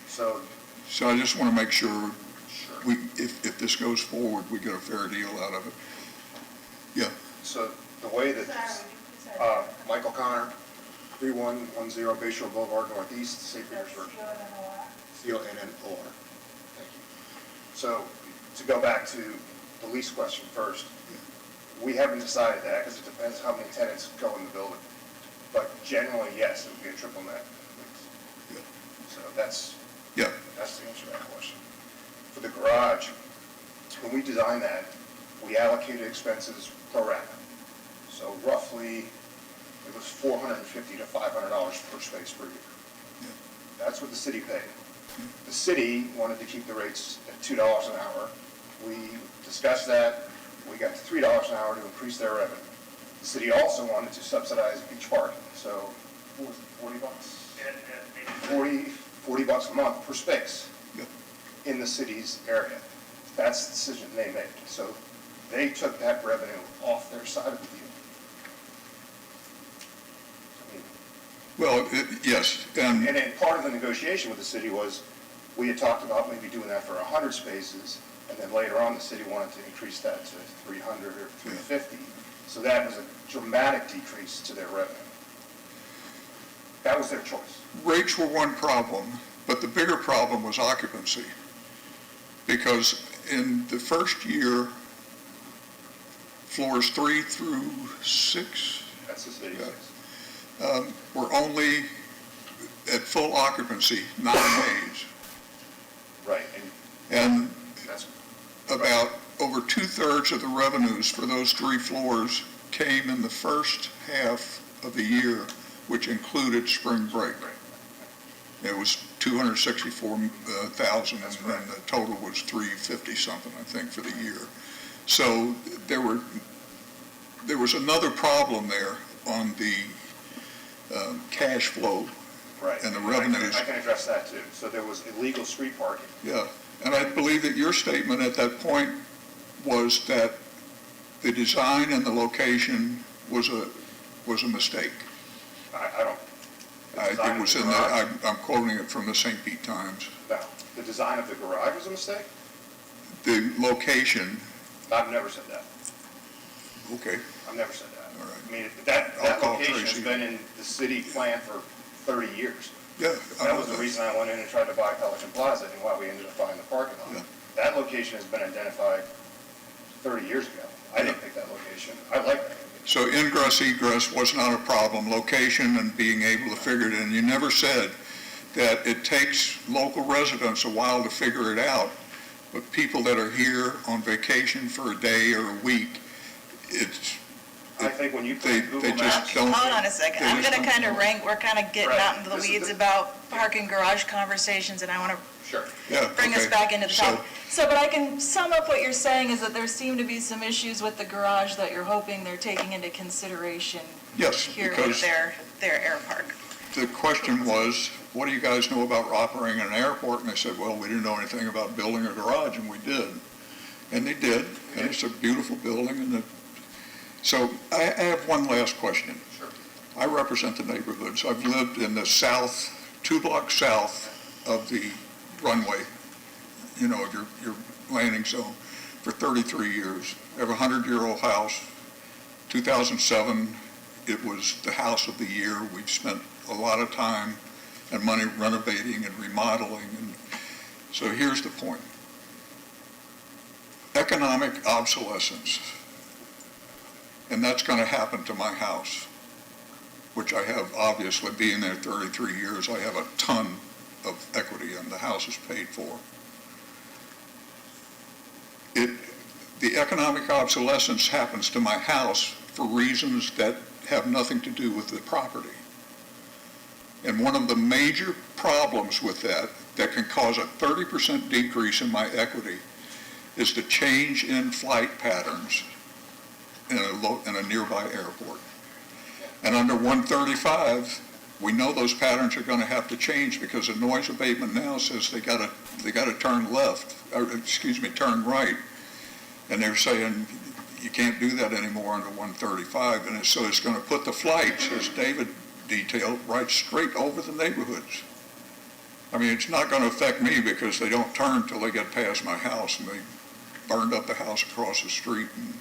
So, So I just want to make sure sure. if this goes forward, we get a fair deal out of it. Yeah, So the way that, Michael Connor, 3110 Bayshore Boulevard Northeast, St. Petersburg. C-O-N-N-O-R. Thank you. So to go back to the lease question first, we haven't decided that because it depends how many tenants go in the building. But generally, yes, it would be a triple net lease. Yeah. So that's yeah, the answer to that question. For the garage, when we designed that, we allocated expenses pro rata. So roughly, it was $450 to $500 per space per year. Yeah. That's what the city paid. The city wanted to keep the rates at $2 an hour. We discussed that. We got to $3 an hour to increase their revenue. The city also wanted to subsidize beach parking. So what was it, $40? $40 a month per space yeah. in the city's area. That's the decision they made. So they took that revenue off their side of the deal. Well, yes, and And then part of the negotiation with the city was, we had talked about maybe doing that for 100 spaces, and then later on, the city wanted to increase that to 300 or 350. So that was a dramatic decrease to their revenue. That was their choice. rates were one problem, but the bigger problem was occupancy. Because in the first year, floors 3 through 6 That's the city's Yeah. case. were only at full occupancy 9 days. Right, and And that's, about over 2/3 of the revenues for those 3 floors came in the first half of the year, which included spring break. It was 264,000, and then the total was 350 something, I think, for the year. So there was another problem there on the cash flow. right. And the revenues. I can address that too. So there was illegal street parking. Yeah, and I believe that your statement at that point was that the design and the location was a mistake. I don't. the It design of was the in the, garage- I'm quoting it from the St. Pete Times. No, the design of the garage was a mistake? The location, I've never said that. okay, I've never said that. All right. I mean, that I'll call location has Tracy. been in the city plan for 30 years. yeah. I That know was the reason I went in and tried to buy Pelican Plaza and why we ended up buying the parking Yeah. lot. That location has been identified 30 years ago. I didn't pick that location. I like that location. So ingress, egress was not a problem, location and being able to figure it in. You never said that it takes local residents a while to figure it out, but people that are here on vacation for a day or a week, I think when you they put Google just Maps, don't. Hold on a second. they I'm just going to don't kind of know. rank, we're kind of getting Right. out into the This is weeds the- about parking garage conversations, and I want to sure. Yeah, bring us okay. back into the So- topic. So, but I can sum up what you're saying is that there seem to be some issues with the garage that you're hoping they're taking into consideration Yes, here with because their Airpark. the question was, what do you guys know about operating an airport? And they said, well, we didn't know anything about building a garage, and we did. And they did, and it's a beautiful building, and so I have one last question. Sure. I represent the neighborhoods. I've lived in the south, 2 blocks south of the runway, of your landing zone for 33 years. I have a 100-year-old house. 2007, it was the house of the year. We've spent a lot of time and money renovating and remodeling. And so here's the point. Economic obsolescence, and that's going to happen to my house, which I have, obviously, being there 33 years, I have a ton of equity, and the house is paid for. The economic obsolescence happens to my house for reasons that have nothing to do with the property. And one of the major problems with that can cause a 30% decrease in my equity is the change in flight patterns in a nearby airport. And under 135, we know those patterns are going to have to change because the noise abatement now says they got to turn left, or excuse me, turn right. And they're saying you can't do that anymore under 135. And so it's going to put the flights, as David detailed, right straight over the neighborhoods. I mean, it's not going to affect me because they don't turn till they get past my house, and they burned up the house across the street and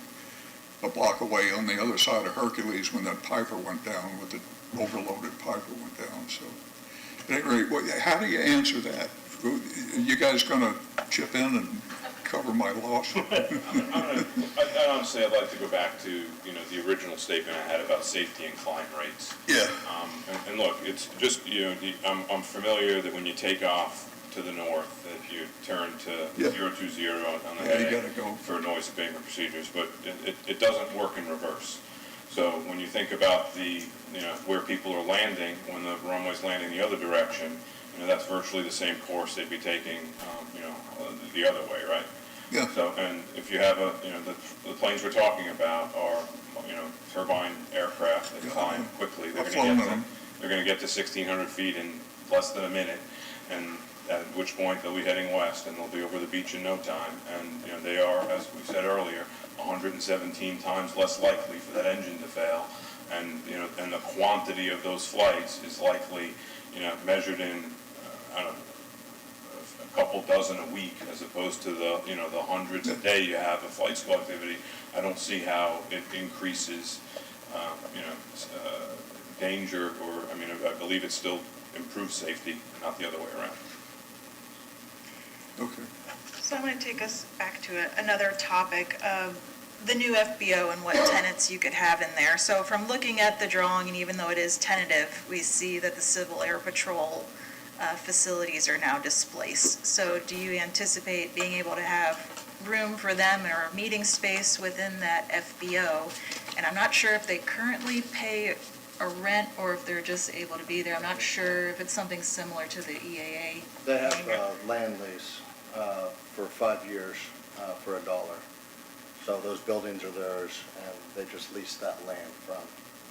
a block away on the other side of Hercules when that Piper went down, with the overloaded Piper went down. So at any rate, how do you answer that? Are you guys going to chip in and cover my loss? Honestly, I'd like to go back to, the original statement I had about safety and climb rates. Yeah. And look, it's just, I'm familiar that when you take off to the north, that you turn to Yeah. 020 on the Yeah, you heading gotta go. for noise abatement procedures, but it doesn't work in reverse. So when you think about where people are landing, when the runway's landing the other direction, that's virtually the same course they'd be taking, the other way, right? Yeah. So, and if you have the planes we're talking about are, turbine aircraft that climb quickly. I've flown them. They're going to get to 1,600 feet in less than a minute, and at which point they'll be heading west, and they'll be over the beach in no time. And they are, as we said earlier, 117 times less likely for that engine to fail. And and the quantity of those flights is likely, measured in, I don't know, a couple dozen a week, as opposed to the the hundreds a day you have of flight school activity. I don't see how it increases, danger, or I believe it still improves safety, not the other way around. Okay. So I'm going to take us back to another topic of the new FBO and what tenants you could have in there. So from looking at the drawing, and even though it is tentative, we see that the Civil Air Patrol facilities are now displaced. So do you anticipate being able to have room for them or meeting space within that FBO? And I'm not sure if they currently pay a rent or if they're just able to be there. I'm not sure if it's something similar to the EAA. They have a land lease for 5 years for $1. So those buildings are theirs, and they just lease that land from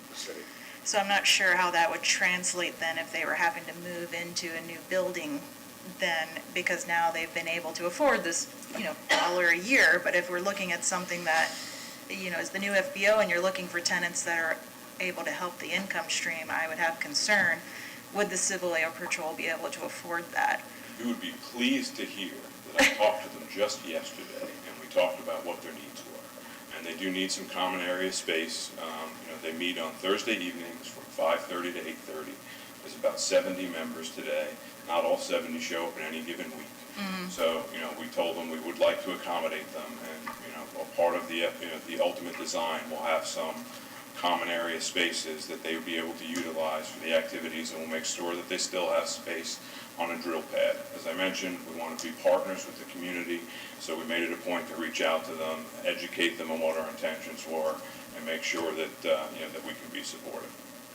the city. So I'm not sure how that would translate then if they were having to move into a new building then, because now they've been able to afford this, $1 a year. But if we're looking at something that, is the new FBO and you're looking for tenants that are able to help the income stream, I would have concern. Would the Civil Air Patrol be able to afford that? You would be pleased to hear that I talked to them just yesterday, and we talked about what their needs were. And they do need some common area space. They meet on Thursday evenings from 5:30 to 8:30. There's about 70 members today. Not all 70 show up in any given week. So, we told them we would like to accommodate them, and, a part of the ultimate design will have some common area spaces that they would be able to utilize for the activities, and we'll make sure that they still have space on a drill pad. As I mentioned, we want to be partners with the community, so we made it a point to reach out to them, educate them on what our intentions were, and make sure that, that we can be supportive.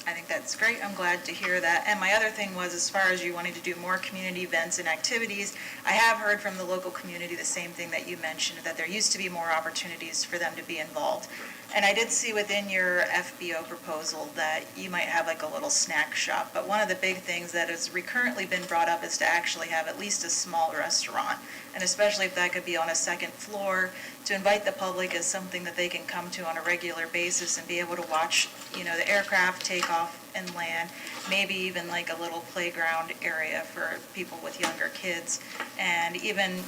I think that's great. I'm glad to hear that. And my other thing was, as far as you wanting to do more community events and activities, I have heard from the local community the same thing that you mentioned, that there used to be more opportunities for them to be involved. And I did see within your FBO proposal that you might have like a little snack shop. But one of the big things that has recurrently been brought up is to actually have at least a small restaurant. And especially if that could be on a second floor, to invite the public as something that they can come to on a regular basis and be able to watch, the aircraft take off and land, maybe even like a little playground area for people with younger kids. And even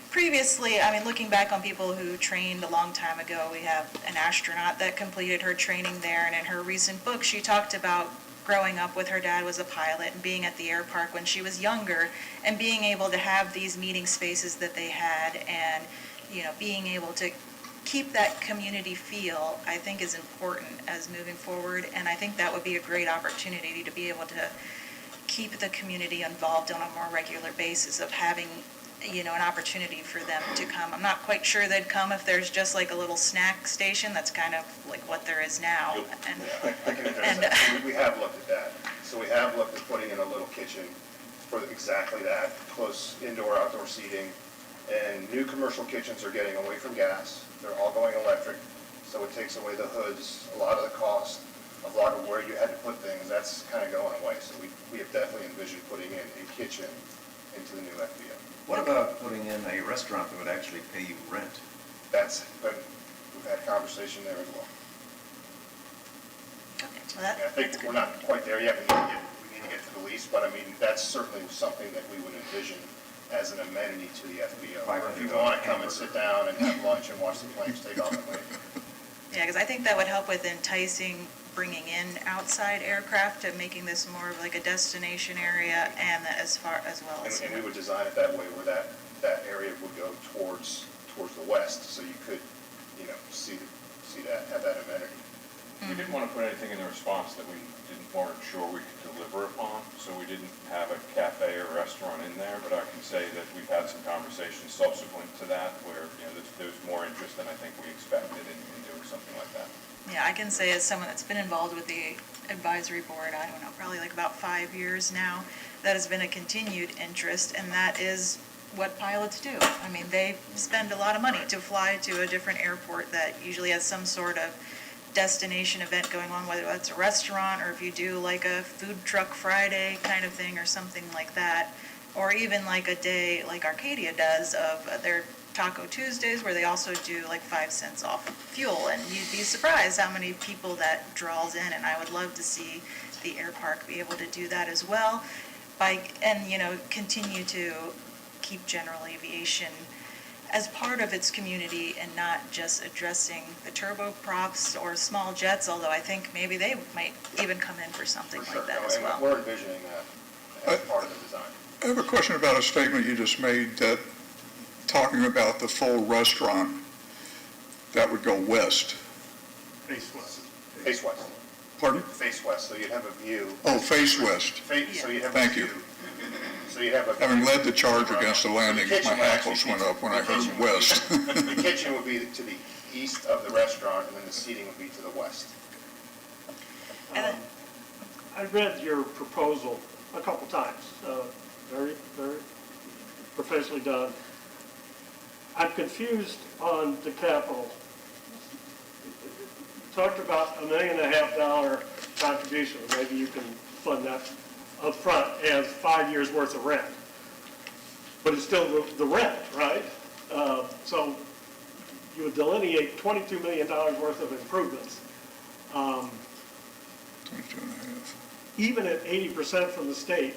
previously, looking back on people who trained a long time ago, we have an astronaut that completed her training there, and in her recent book, she talked about growing up with her dad was a pilot and being at the Airpark when she was younger, and being able to have these meeting spaces that they had, and being able to keep that community feel, I think, is important as moving forward. And I think that would be a great opportunity to be able to keep the community involved on a more regular basis of having, an opportunity for them to come. I'm not quite sure they'd come if there's just like a little snack station. That's kind of like what there is now. And I can address that. We have looked at that. So we have looked at putting in a little kitchen for exactly that, close indoor, outdoor seating. And new commercial kitchens are getting away from gas. They're all going electric. So it takes away the hoods, a lot of the cost, a lot of where you had to put things, that's kind of going away. So we have definitely envisioned putting in a kitchen into the new FBO. What about putting in a restaurant that would actually pay you rent? We've had conversation there as well. Okay, well, that- And I think that's we're good. not quite there yet, we need to get to the lease, but I mean, that's certainly something that we would envision as an amenity to the FBO. Or if you want to come and sit down and have lunch and watch the planes take off and leave. Yeah, because I think that would help with enticing, bringing in outside aircraft and making this more of like a destination area and as far as well as. And we would design it that way where that area would go towards the west, so you could, see that, have that amenity. We didn't want to put anything in the response that weren't sure we could deliver upon, so we didn't have a cafe or restaurant in there, but I can say that we've had some conversations subsequent to that where, there's more interest than I think we expected in doing something like that. Yeah, I can say as someone that's been involved with the advisory board, I don't know, probably like about 5 years now, that has been a continued interest, and that is what pilots do. I mean, they spend a lot of money to fly to a different airport that usually has some sort of destination event going on, whether that's a restaurant or if you do like a food truck Friday kind of thing or something like that, or even like a day like Arcadia does of their Taco Tuesdays where they also do like 5 cents off fuel, and you'd be surprised how many people that draws in, and I would love to see the Airpark be able to do that as well and continue to keep general aviation as part of its community and not just addressing the turboprops or small jets, although I think maybe they might even come in for something For sure. like that No, as and well. we're envisioning that as part of the design. I have a question about a statement you just made that, talking about the full restaurant, that would go west. Face west. Face west. Pardon? Face west, so you'd have a view. Oh, face west. So you'd have a Thank view. you. So you'd have a. Having led the charge against the landing, The kitchen my would actually hackles be- went up when I the heard kitchen- west. The kitchen would be to the east of the restaurant, and then the seating would be to the west. And then- I read your proposal a couple times, very, very professionally done. I'm confused on the capital. Talked about $1.5 million contribution, maybe you can fund that up front as 5 years' worth of rent. But it's still the rent, right? So you would delineate $22 million worth of improvements. 22 and a half. Even at 80% from the state,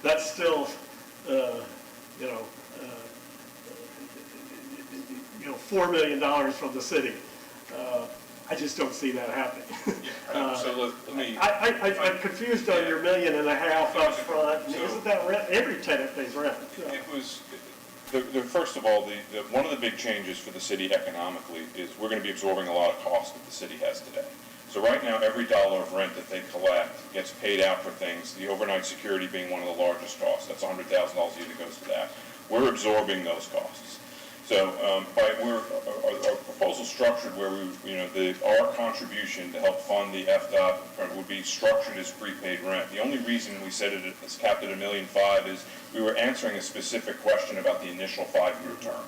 that's still, $4 million from the city. I just don't see that happening. So let me. I'm confused on your $1.5 million up front. Isn't that rent? Every tenant pays rent. It was, first of all, one of the big changes for the city economically is we're going to be absorbing a lot of cost that the city has today. So right now, every dollar of rent that they collect gets paid out for things, the overnight security being one of the largest costs. That's $100,000 a year that goes to that. We're absorbing those costs. So our proposal structured where our contribution to help fund the FDOT would be structured as prepaid rent. The only reason we said it's capped at $1.5 million is we were answering a specific question about the initial 5-year term.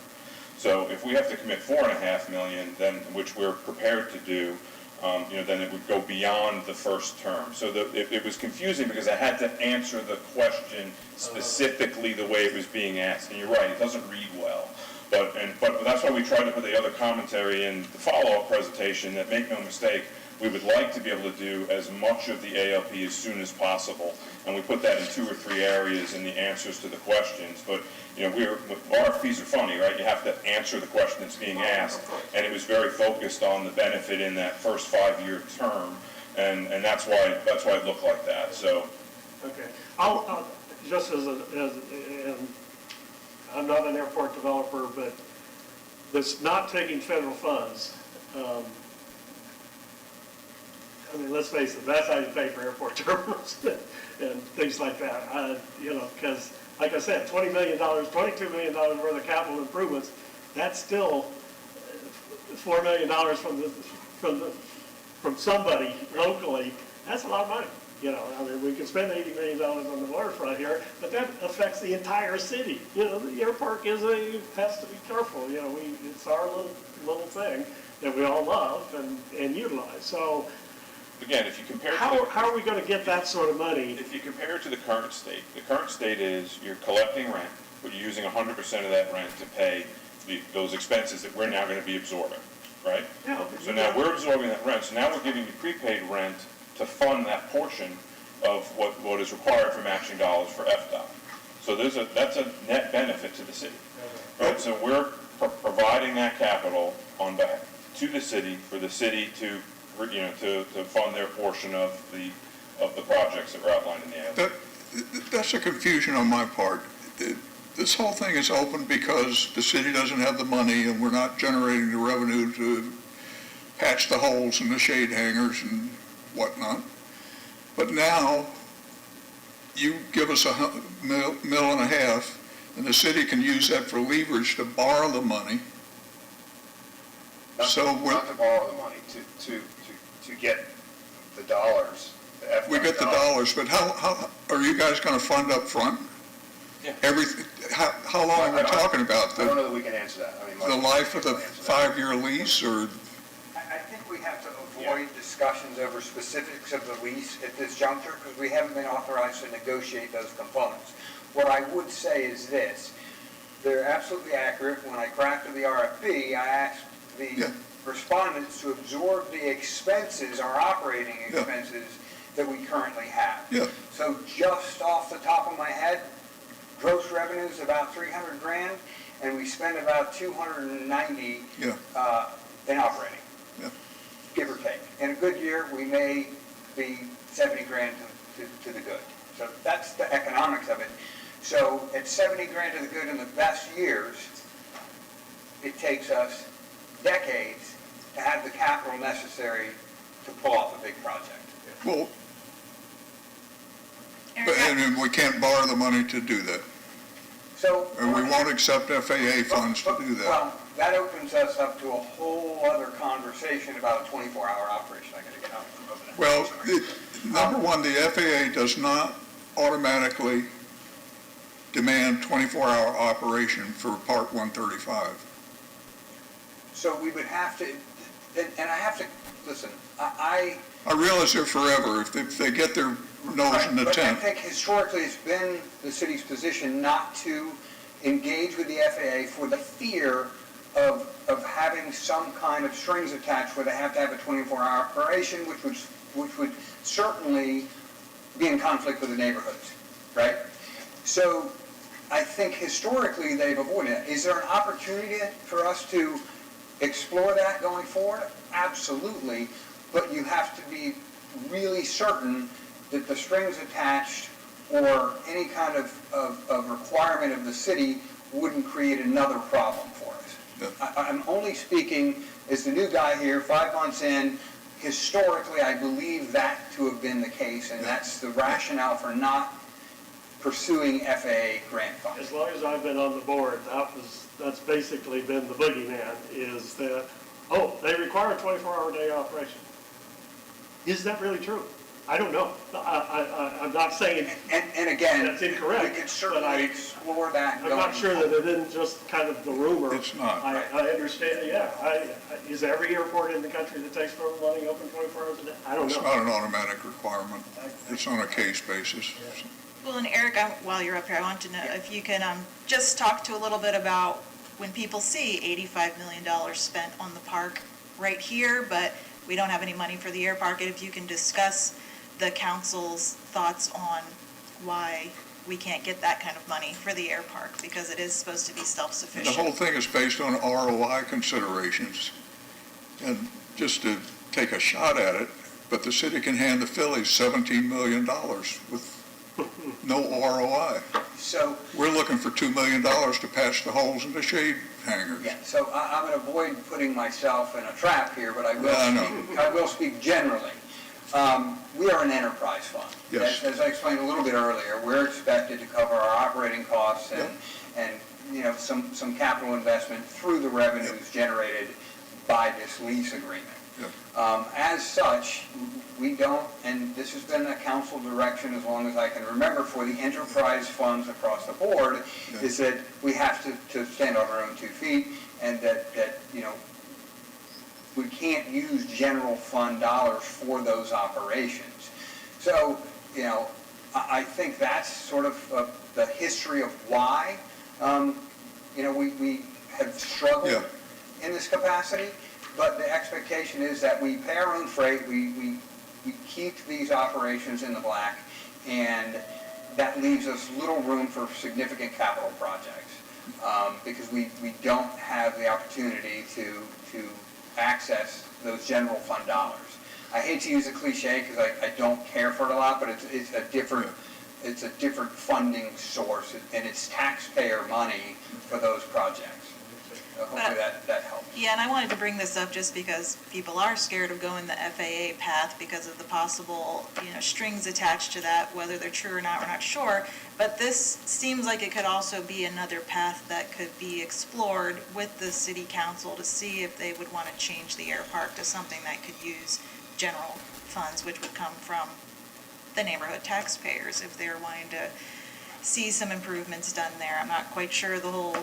So if we have to commit $4.5 million, then which we're prepared to do, then it would go beyond the first term. So it was confusing because I had to answer the question specifically the way it was being asked. And you're right, it doesn't read well. But that's why we tried to put the other commentary in the follow-up presentation that, make no mistake, we would like to be able to do as much of the ALP as soon as possible. And we put that in 2 or 3 areas in the answers to the questions. But, RFPs are funny, right? You have to answer the question that's being asked. And it was very focused on the benefit in that first 5-year term. And that's why it looked like that, so. Okay. I'll just and I'm not an airport developer, but this not taking federal funds, let's face it, that's how you pay for airport terminals and things like that. Because, like I said, $20 million, $22 million worth of capital improvements, that's still $4 million from somebody locally. That's a lot of money. You know, I mean, we can spend $80 million on the waterfront here, but that affects the entire city. You know, the Airpark has to be careful, you know, it's our little thing that we all love and utilize. So Again, if you compare it to how are we gonna get that sort of money? if you compare it to the current state is you're collecting rent, but you're using 100% of that rent to pay those expenses that we're now going to be absorbing, right? Yeah, So now we're absorbing that rent, so now we're giving you prepaid rent to fund that portion of what is required for matching dollars for FDOT. So that's a net benefit to the city, right? So we're providing that capital to the city for the city to fund their portion of the projects that were outlined in the ad. That's a confusion on my part. This whole thing is open because the city doesn't have the money and we're not generating the revenue to patch the holes in the shade hangers and whatnot. But now, you give us $1.5 million, and the city can use that for leverage to borrow the money. Not to borrow the money, to get the dollars. We get the dollars, but how are you guys going to fund up front? Yeah. How long are we talking about? I don't know that we can answer that. I mean, The life of the 5-year lease, or? I think we have to avoid discussions over specifics of the lease at this juncture because we haven't been authorized to negotiate those components. What I would say is this, they're absolutely accurate. When I crafted the RFP, I asked the respondents to absorb the expenses, our operating expenses, that we currently have. Yeah. So just off the top of my head, gross revenue is about $300,000, and we spend about $290 in operating, give or take. In a good year, we may be $70,000 to the good. So that's the economics of it. So at $70,000 to the good in the best years, it takes us decades to have the capital necessary to pull off a big project. Well, Eric, and we can't borrow the money to do that. So, And we won't accept FAA funds to do that. Well, that opens us up to a whole other conversation about a 24-hour operation. I gotta get out from over there. Well, Sorry. number one, the FAA does not automatically demand 24-hour operation for Part 135. So we would have to, and I have to, listen, I realize they're forever if they get their nose in the But I tent. think historically it's been the city's position not to engage with the FAA for the fear of having some kind of strings attached where they have to have a 24-hour operation, which would certainly be in conflict with the neighborhoods, right? So I think historically they've avoided it. Is there an opportunity for us to explore that going forward? Absolutely, but you have to be really certain that the strings attached or any kind of requirement of the city wouldn't create another problem for us. Yeah. I'm only speaking as the new guy here, 5 months in. Historically, I believe that to have been the case, and that's the rationale for not pursuing FAA grant funds. As long as I've been on the board, that's basically been the boogeyman, is that, they require a 24-hour day operation. Is that really true? I don't know. I'm not saying And again, that's incorrect. we could certainly explore that I'm going not sure that forward. it isn't just kind of the rumor. It's not. I understand, is every airport in the country that takes forever money open 24 hours a day? I don't It's know. not an automatic requirement. It's on a case basis. well, and Eric, while you're up here, I want to know if you can just talk to a little bit about when people see $85 million spent on the park right here, but we don't have any money for the Airpark, and if you can discuss the council's thoughts on why we can't get that kind of money for the Airpark, because it is supposed to be The self-sufficient. whole thing is based on ROI considerations. And just to take a shot at it, but the city can hand the Phillies $17 million with no ROI. So, We're looking for $2 million to patch the holes in the shade hangers. yeah, so I'm going to avoid putting myself in a trap here, but I will speak generally. We are an enterprise fund. Yes. As I explained a little bit earlier, we're expected to cover our operating costs and some capital investment through the revenues generated by this lease agreement. Yeah. As such, we don't, and this has been a council direction as long as I can remember for the enterprise funds across the board, Yeah. is that we have to stand on our own 2 feet, and that, you know, we can't use general fund dollars for those operations. So, you know, I think that's sort of the history of why, you know, we have struggled Yeah. in this capacity, but the expectation is that we pay our own freight, we keep these operations in the black, and that leaves us little room for significant capital projects, because we don't have the opportunity to access those general fund dollars. I hate to use a cliche because I don't care for it a lot, but it's a different funding source, and it's taxpayer money for those projects. So hopefully that helps. Yeah, and I wanted to bring this up just because people are scared of going the FAA path because of the possible, strings attached to that, whether they're true or not, we're not sure. But this seems like it could also be another path that could be explored with the city council to see if they would want to change the Airpark to something that could use general funds, which would come from the neighborhood taxpayers if they're wanting to see some improvements done there. I'm not quite sure the whole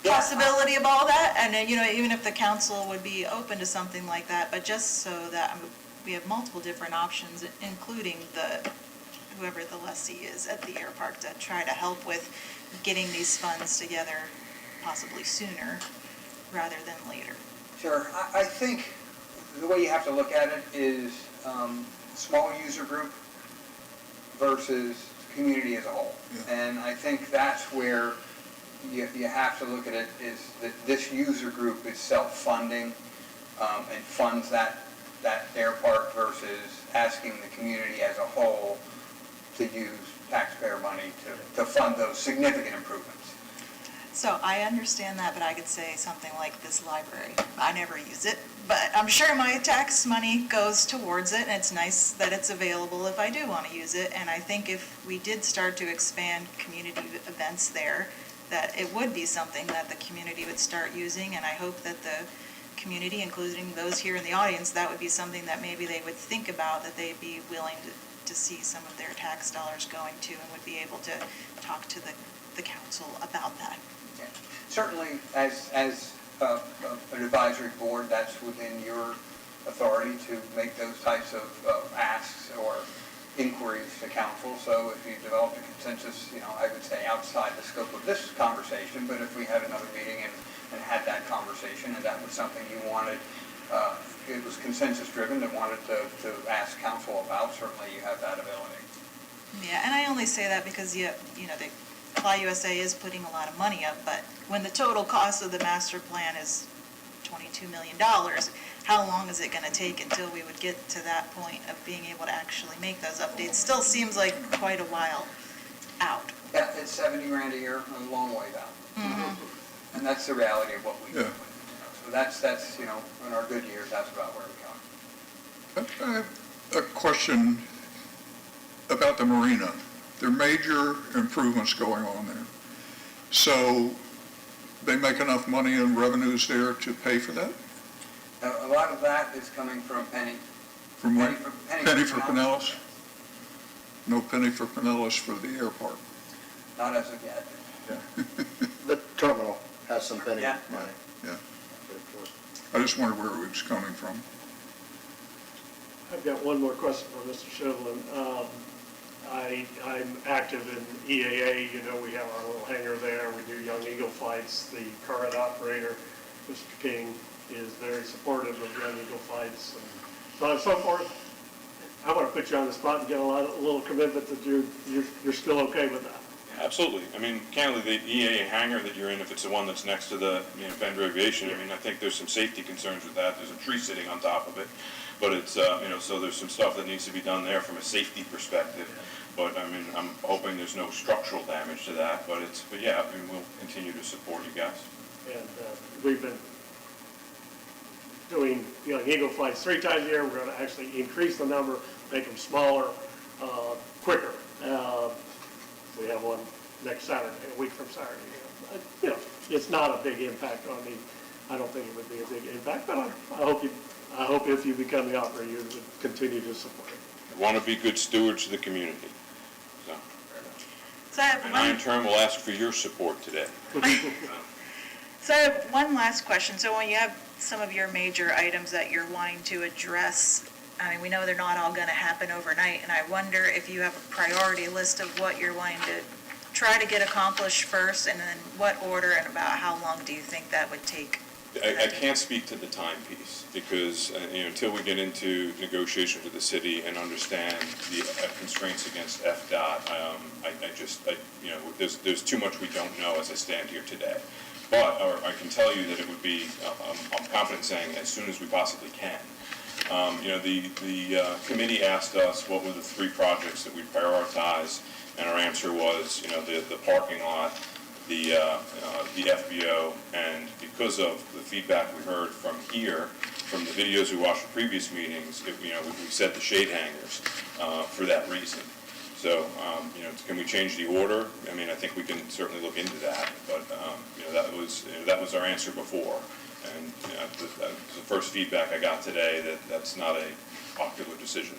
possibility of all that, and even if the council would be open to something like that, but just so that we have multiple different options, including whoever the lessee is at the Airpark, to try to help with getting these funds together possibly sooner rather than later. Sure. I think the way you have to look at it is small user group versus community as a whole. Yeah. And I think that's where you have to look at it, is that this user group is self-funding and funds that Airpark versus asking the community as a whole to use taxpayer money to fund those significant improvements. So I understand that, but I could say something like this library. I never use it, but I'm sure my tax money goes towards it, and it's nice that it's available if I do want to use it. And I think if we did start to expand community events there, that it would be something that the community would start using, and I hope that the community, including those here in the audience, that would be something that maybe they would think about, that they'd be willing to see some of their tax dollars going to, and would be able to talk to the council about that. Yeah. Certainly, as an advisory board, that's within your authority to make those types of asks or inquiries to council. So if you developed a consensus, I would say outside the scope of this conversation, but if we had another meeting and had that conversation, and that was something you wanted, it was consensus driven and wanted to ask council about, certainly you have that ability. Yeah, and I only say that because the Fly USA is putting a lot of money up, but when the total cost of the master plan is $22 million, how long is it going to take until we would get to that point of being able to actually make those updates? Still seems like quite a while out. Yeah, it's $70,000 a year, a long way out. Mm-hmm. And that's the reality of what we do. Yeah. So that's in our good years, that's about where we are. I have a question about the marina. There are major improvements going on there. So they make enough money and revenues there to pay for that? A lot of that is coming from Penny. From where? Penny for Pinellas. Pinellas? No penny for Pinellas for the Airpark. Not as of yet. The terminal has some penny Yeah. money. Yeah. I just wondered where it was coming from. I've got one more question for Mr. Shivlin. I'm active in EAA, we have our little hangar there, we do Young Eagle flights. The current operator, Mr. King, is very supportive of Young Eagle flights and so on and so forth. I want to put you on the spot and get a little commitment that you're still okay with that. Absolutely. I mean, candidly, the EAA hangar that you're in, if it's the one that's next to the Bender Aviation, I think there's some safety concerns with that. There's a tree sitting on top of it. But it's, so there's some stuff that needs to be done there from a safety perspective. But I'm hoping there's no structural damage to that. But yeah, we'll continue to support you guys. And we've been doing Young Eagle flights 3 times a year. We're going to actually increase the number, make them smaller, quicker. We have one next Saturday, a week from Saturday. It's not a big impact on the I don't think it would be a big impact, but I hope if you become the operator, you would continue to support it. We want to be good stewards of the community. So, So I have and I in one, turn will ask for your support today. so I have one last question. So when you have some of your major items that you're wanting to address, I mean, we know they're not all going to happen overnight, and I wonder if you have a priority list of what you're wanting to try to get accomplished first, and then what order, and about how long do you think that would take? I can't speak to the timepiece because, until we get into negotiations with the city and understand the constraints against FDOT, there's too much we don't know as I stand here today. But I can tell you that it would be, I'm confident saying, as soon as we possibly can. The committee asked us what were the 3 projects that we prioritize, and our answer was, the parking lot, the FBO, and because of the feedback we heard from here, from the videos we watched from previous meetings, we said the shade hangers for that reason. So, can we change the order? I mean, I think we can certainly look into that, but, that was our answer before. And that was the first feedback I got today, that's not a popular decision.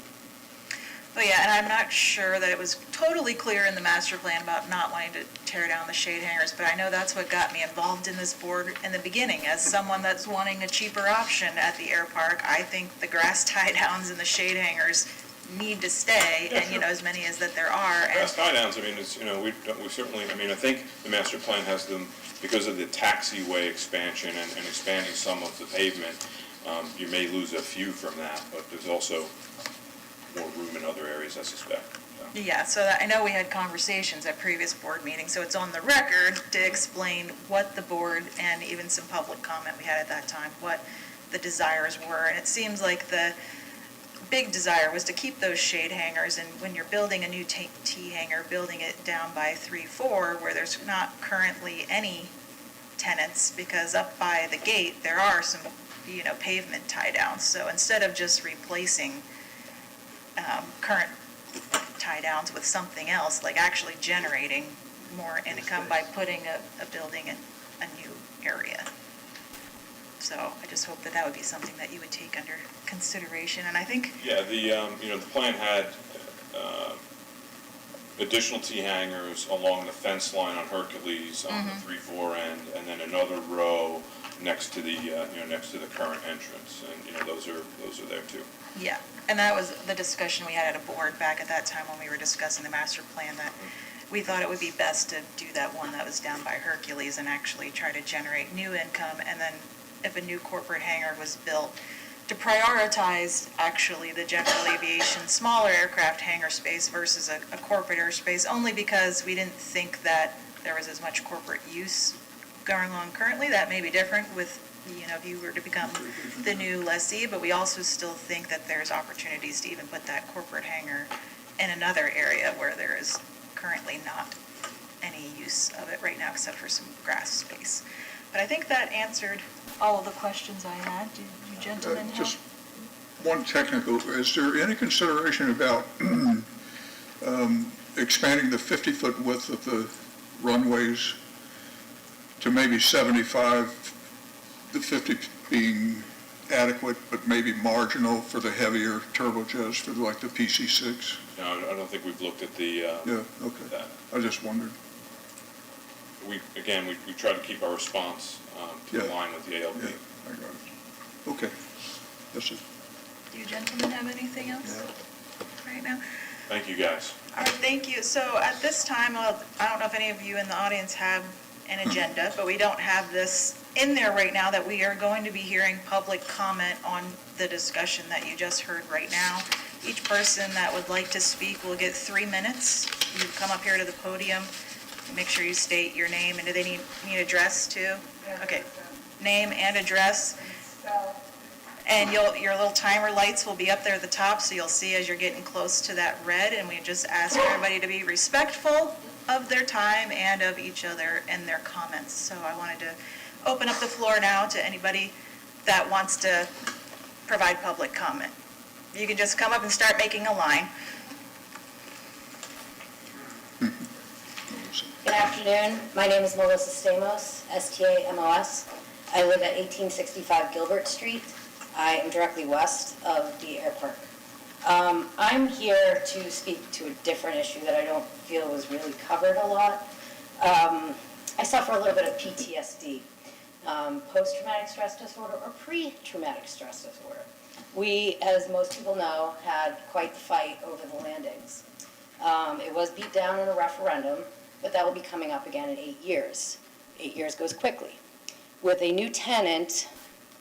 Oh, yeah, and I'm not sure that it was totally clear in the master plan about not wanting to tear down the shade hangers, but I know that's what got me involved in this board in the beginning. As someone that's wanting a cheaper option at the Airpark, I think the grass tie downs and the shade hangers need to stay, Yeah, and, sure. as many as that there are. Grass tie downs, I mean, it's, we certainly, I think the master plan has them, because of the taxiway expansion and expanding some of the pavement, you may lose a few from that, but there's also more room in other areas, I suspect. So. Yeah, so I know we had conversations at previous board meetings, so it's on the record to explain what the board, and even some public comment we had at that time, what the desires were. And it seems like the big desire was to keep those shade hangers, and when you're building a new T-hanger, building it down by 3-4, where there's not currently any tenants, because up by the gate, there are some, pavement tie downs. So instead of just replacing current tie downs with something else, like actually generating more income by putting a building in a new area. So I just hope that would be something that you would take under consideration, and I think. Yeah, the plan had additional T-hangers along the fence line on Hercules on the 3-4 end, and then another row next to the current entrance, and those are there too. Yeah, and that was the discussion we had at a board back at that time when we were discussing the master plan, that we thought it would be best to do that one that was down by Hercules and actually try to generate new income, and then if a new corporate hangar was built, to prioritize actually the general aviation smaller aircraft hangar space versus a corporate airspace, only because we didn't think that there was as much corporate use going on currently. That may be different with, if you were to become the new lessee, but we also still think that there's opportunities to even put that corporate hangar in another area where there is currently not any use of it right now except for some grass space. But I think that answered all of the questions I had. Do you gentlemen have? Just one technical, is there any consideration about expanding the 50-foot width of the runways to maybe 75, the 50 being adequate, but maybe marginal for the heavier turbojets for like the PC-6? No, I don't think we've looked at the, Yeah, okay. that. I just wondered. We try to keep our response to Yeah. align with the ALP. Yeah, I got it. Okay, that's it. Do you gentlemen have anything else right now? Thank you, guys. All right, thank you. So at this time, I don't know if any of you in the audience have an agenda, but we don't have this in there right now, that we are going to be hearing public comment on the discussion that you just heard right now. Each person that would like to speak will get 3 minutes. You come up here to the podium, make sure you state your name, and do they need address too? Okay, name and address. And your little timer lights will be up there at the top, so you'll see as you're getting close to that red, and we just ask everybody to be respectful of their time and of each other and their comments. So I wanted to open up the floor now to anybody that wants to provide public comment. You can just come up and start making a line. Good afternoon. My name is Melissa Stamos, S-T-A-M-O-S. I live at 1865 Gilbert Street. I am directly west of the Airpark. I'm here to speak to a different issue that I don't feel was really covered a lot. I suffer a little bit of PTSD, post-traumatic stress disorder or pre-traumatic stress disorder. We, as most people know, had quite the fight over the landings. It was beat down in a referendum, but that will be coming up again in 8 years. 8 years goes quickly. With a new tenant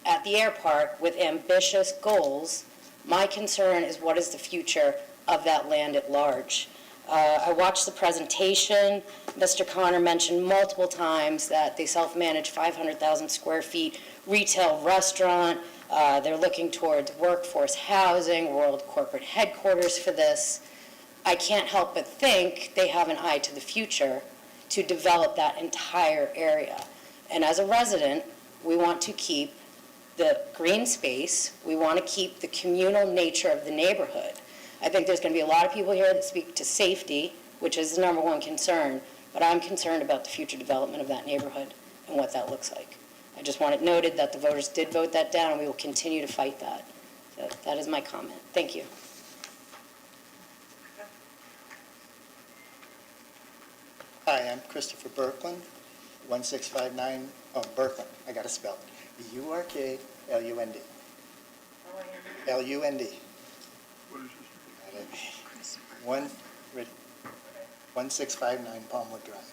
at the Airpark with ambitious goals, my concern is what is the future of that land at large. I watched the presentation. Mr. Connor mentioned multiple times that they self-manage 500,000 square feet retail restaurant. They're looking towards workforce housing, world corporate headquarters for this. I can't help but think they have an eye to the future to develop that entire area. And as a resident, we want to keep the green space. We want to keep the communal nature of the neighborhood. I think there's going to be a lot of people here that speak to safety, which is the number one concern, but I'm concerned about the future development of that neighborhood and what that looks like. I just want it noted that the voters did vote that down, and we will continue to fight that. So that is my comment. Thank you. Hi, I'm Christopher Birkland, 1659, Birkland, I got to spell it. B-U-R-K-L-U-N-D. L-U-N-D. What is this? 1659 Palmwood Drive.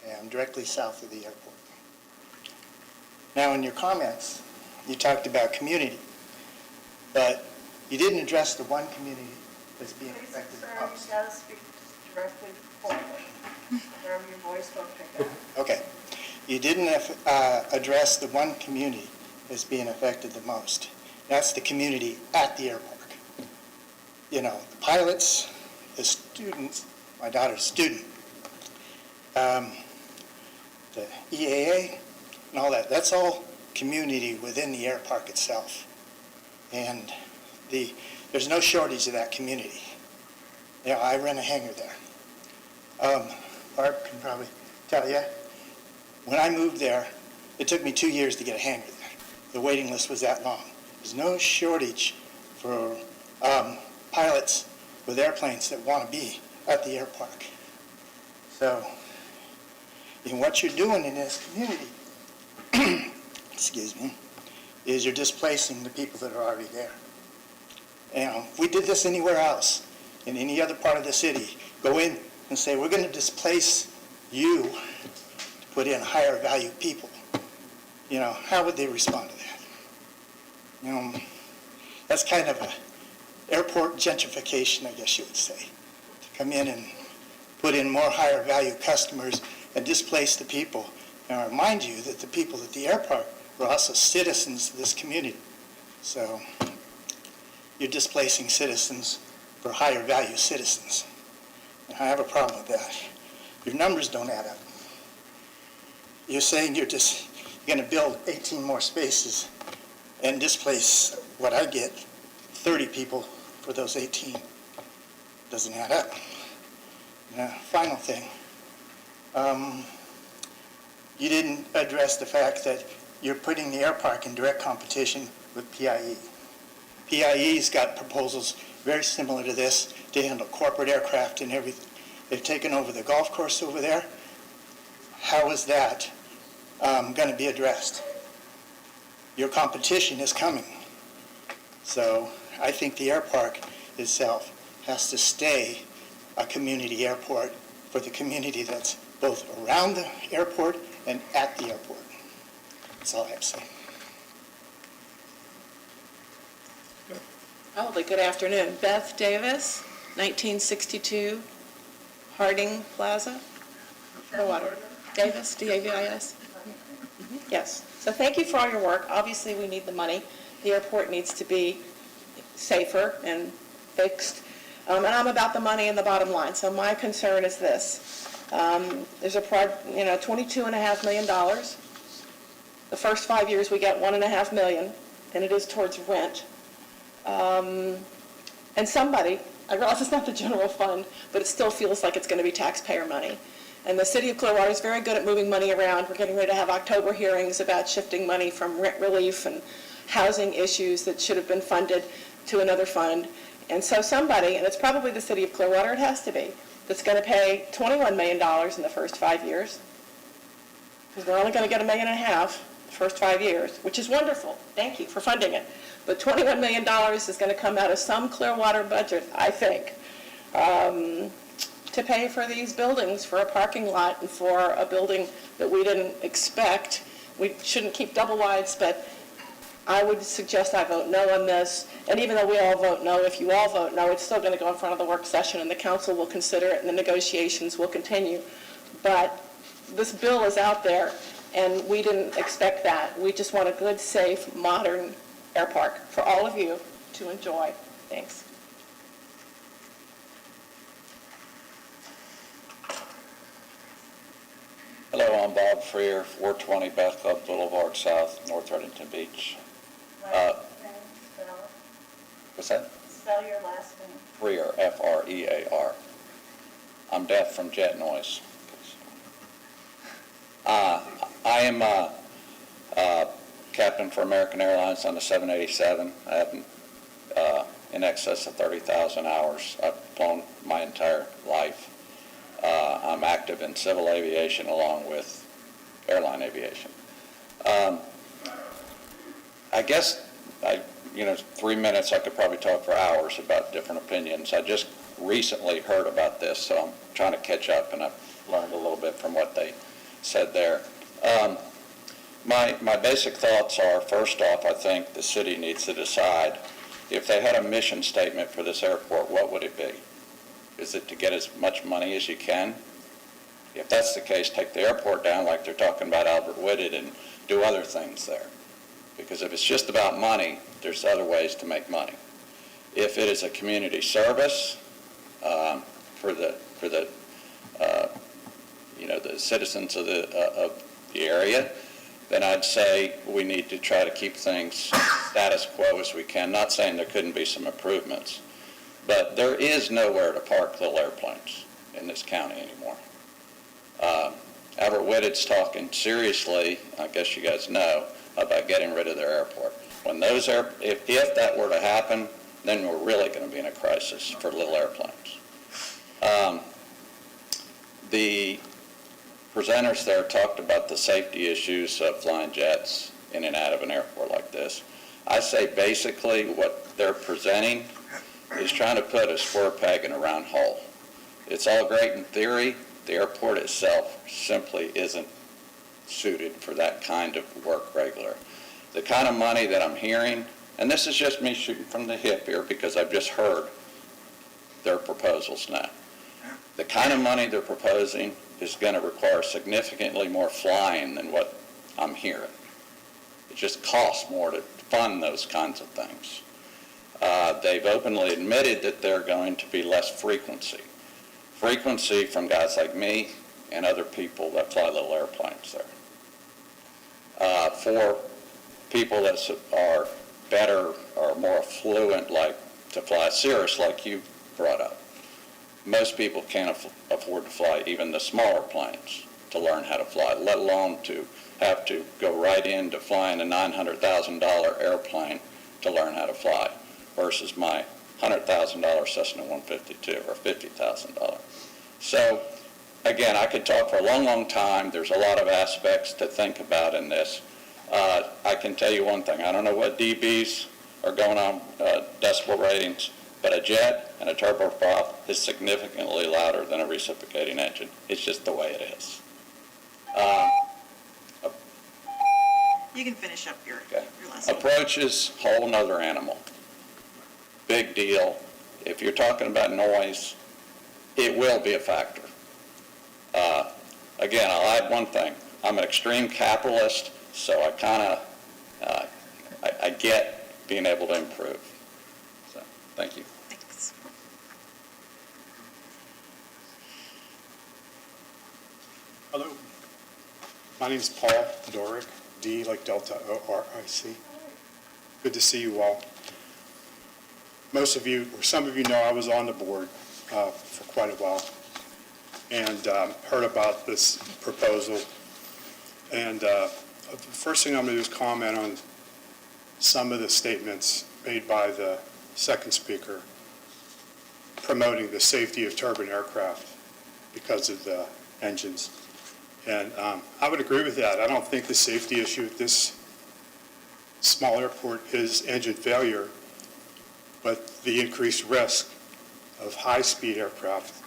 Okay, I'm directly south of the airport. Now, in your comments, you talked about community, but you didn't address the one community that's being affected the most. Please, sir, you gotta speak directly forward. Wherever your voice don't pick up. Okay. You didn't address the one community that's being affected the most. That's the community at the Airpark. You know, the pilots, the students, my daughter's a student, the EAA, and all that. That's all community within the Airpark itself. And there's no shortage of that community. You know, I rent a hangar there. Barb can probably tell you, when I moved there, it took me 2 years to get a hangar there. The waiting list was that long. There's no shortage for pilots with airplanes that want to be at the Airpark. So, what you're doing in this community, excuse me, is you're displacing the people that are already there. You know, if we did this anywhere else, in any other part of the city, go in and say, we're going to displace you to put in higher value people. You know, how would they respond to that? You know, that's kind of a airport gentrification, I guess you would say, to come in and put in more higher value customers and displace the people. And I remind you that the people at the Airpark are also citizens of this community. So you're displacing citizens for higher value citizens. And I have a problem with that. Your numbers don't add up. You're saying you're going to build 18 more spaces and displace what I get, 30 people for those 18. Doesn't add up. Now, final thing. You didn't address the fact that you're putting the Airpark in direct competition with PIE. PIE's got proposals very similar to this to handle corporate aircraft and everything. They've taken over the golf course over there. How is that going to be addressed? Your competition is coming. So I think the Airpark itself has to stay a community airport for the community that's both around the airport and at the airport. That's all I have to say. Good afternoon. Beth Davis, 1962 Harding Plaza, Clearwater. Davis, D-A-V-I-S? Yes. So thank you for all your work. Obviously, we need the money. The airport needs to be safer and fixed. And I'm about the money and the bottom line. So my concern is this. There's $22.5 million. The first 5 years, we get $1.5 million, and it is towards rent. And somebody, I realize it's not the general fund, but it still feels like it's going to be taxpayer money, And the city of Clearwater is very good at moving money around. We're getting ready to have October hearings about shifting money from rent relief and housing issues that should have been funded to another fund. And so somebody, and it's probably the city of Clearwater, it has to be, that's going to pay $21 million in the first 5 years, because we're only going to get $1.5 million the first 5 years, which is wonderful. Thank you for funding it. But $21 million is going to come out of some Clearwater budget, I think, to pay for these buildings, for a parking lot and for a building that we didn't expect. We shouldn't keep double wides, but I would suggest I vote no on this. And even though we all vote no, if you all vote no, it's still going to go in front of the work session and the council will consider it and the negotiations will continue. But this bill is out there and we didn't expect that. We just want a good, safe, modern Airpark for all of you to enjoy. Thanks. Hello, I'm Bob Freer, 420 Bath Club Boulevard South, North Redington Beach. What's that? Spell your last name. Freer, F-R-E-A-R. I'm deaf from jet noise. I am captain for American Airlines on the 787. I have in excess of 30,000 hours. I've flown my entire life. I'm active in civil aviation along with airline aviation. I guess 3 minutes I could probably talk for hours about different opinions. I just recently heard about this, so I'm trying to catch up, and I've learned a little bit from what they said there. My basic thoughts are, first off, I think the city needs to decide if they had a mission statement for this airport, what would it be? Is it to get as much money as you can? If that's the case, take the airport down like they're talking about Albert Whitted and do other things there. Because if it's just about money, there's other ways to make money. If it is a community service for the citizens of the area, then I'd say we need to try to keep things status quo as we can. Not saying there couldn't be some improvements, but there is nowhere to park little airplanes in this county anymore. Albert Whitted's talking seriously, I guess you guys know, about getting rid of their airport. When those if that were to happen, then we're really going to be in a crisis for little airplanes. The presenters there talked about the safety issues of flying jets in and out of an airport like this. I say basically what they're presenting is trying to put a square peg in a round hole. It's all great in theory. The airport itself simply isn't suited for that kind of work regular. The kind of money that I'm hearing, and this is just me shooting from the hip here because I've just heard their proposals now. The kind of money they're proposing is going to require significantly more flying than what I'm hearing. It just costs more to fund those kinds of things. They've openly admitted that they're going to be less frequency. Frequency from guys like me and other people that fly little airplanes there. For people that are better or more fluent, like to fly Cirrus, like you brought up, most people can't afford to fly even the smaller planes to learn how to fly, let alone to have to go right into flying a $900,000 airplane to learn how to fly versus my $100,000 Cessna 152 or $50,000. So again, I could talk for a long, long time. There's a lot of aspects to think about in this. I can tell you one thing. I don't know what dBs are going on, decibel ratings, but a jet and a turboprop is significantly louder than a reciprocating engine. It's just the way it is. You can finish up your last one. Approach is a whole nother animal. Big deal. If you're talking about noise, it will be a factor. Again, I'll add one thing. I'm an extreme capitalist, so I kind of, I get being able to improve. So, thank you. Thanks. Hello, my name is Paul Dorick, D like Delta, O-R-I-C. Good to see you all. Most of you, or some of you know I was on the board for quite a while. and heard about this proposal. And the first thing I'm going to do is comment on some of the statements made by the second speaker promoting the safety of turbine aircraft because of the engines. And I would agree with that. I don't think the safety issue at this small airport is engine failure, but the increased risk of high-speed aircraft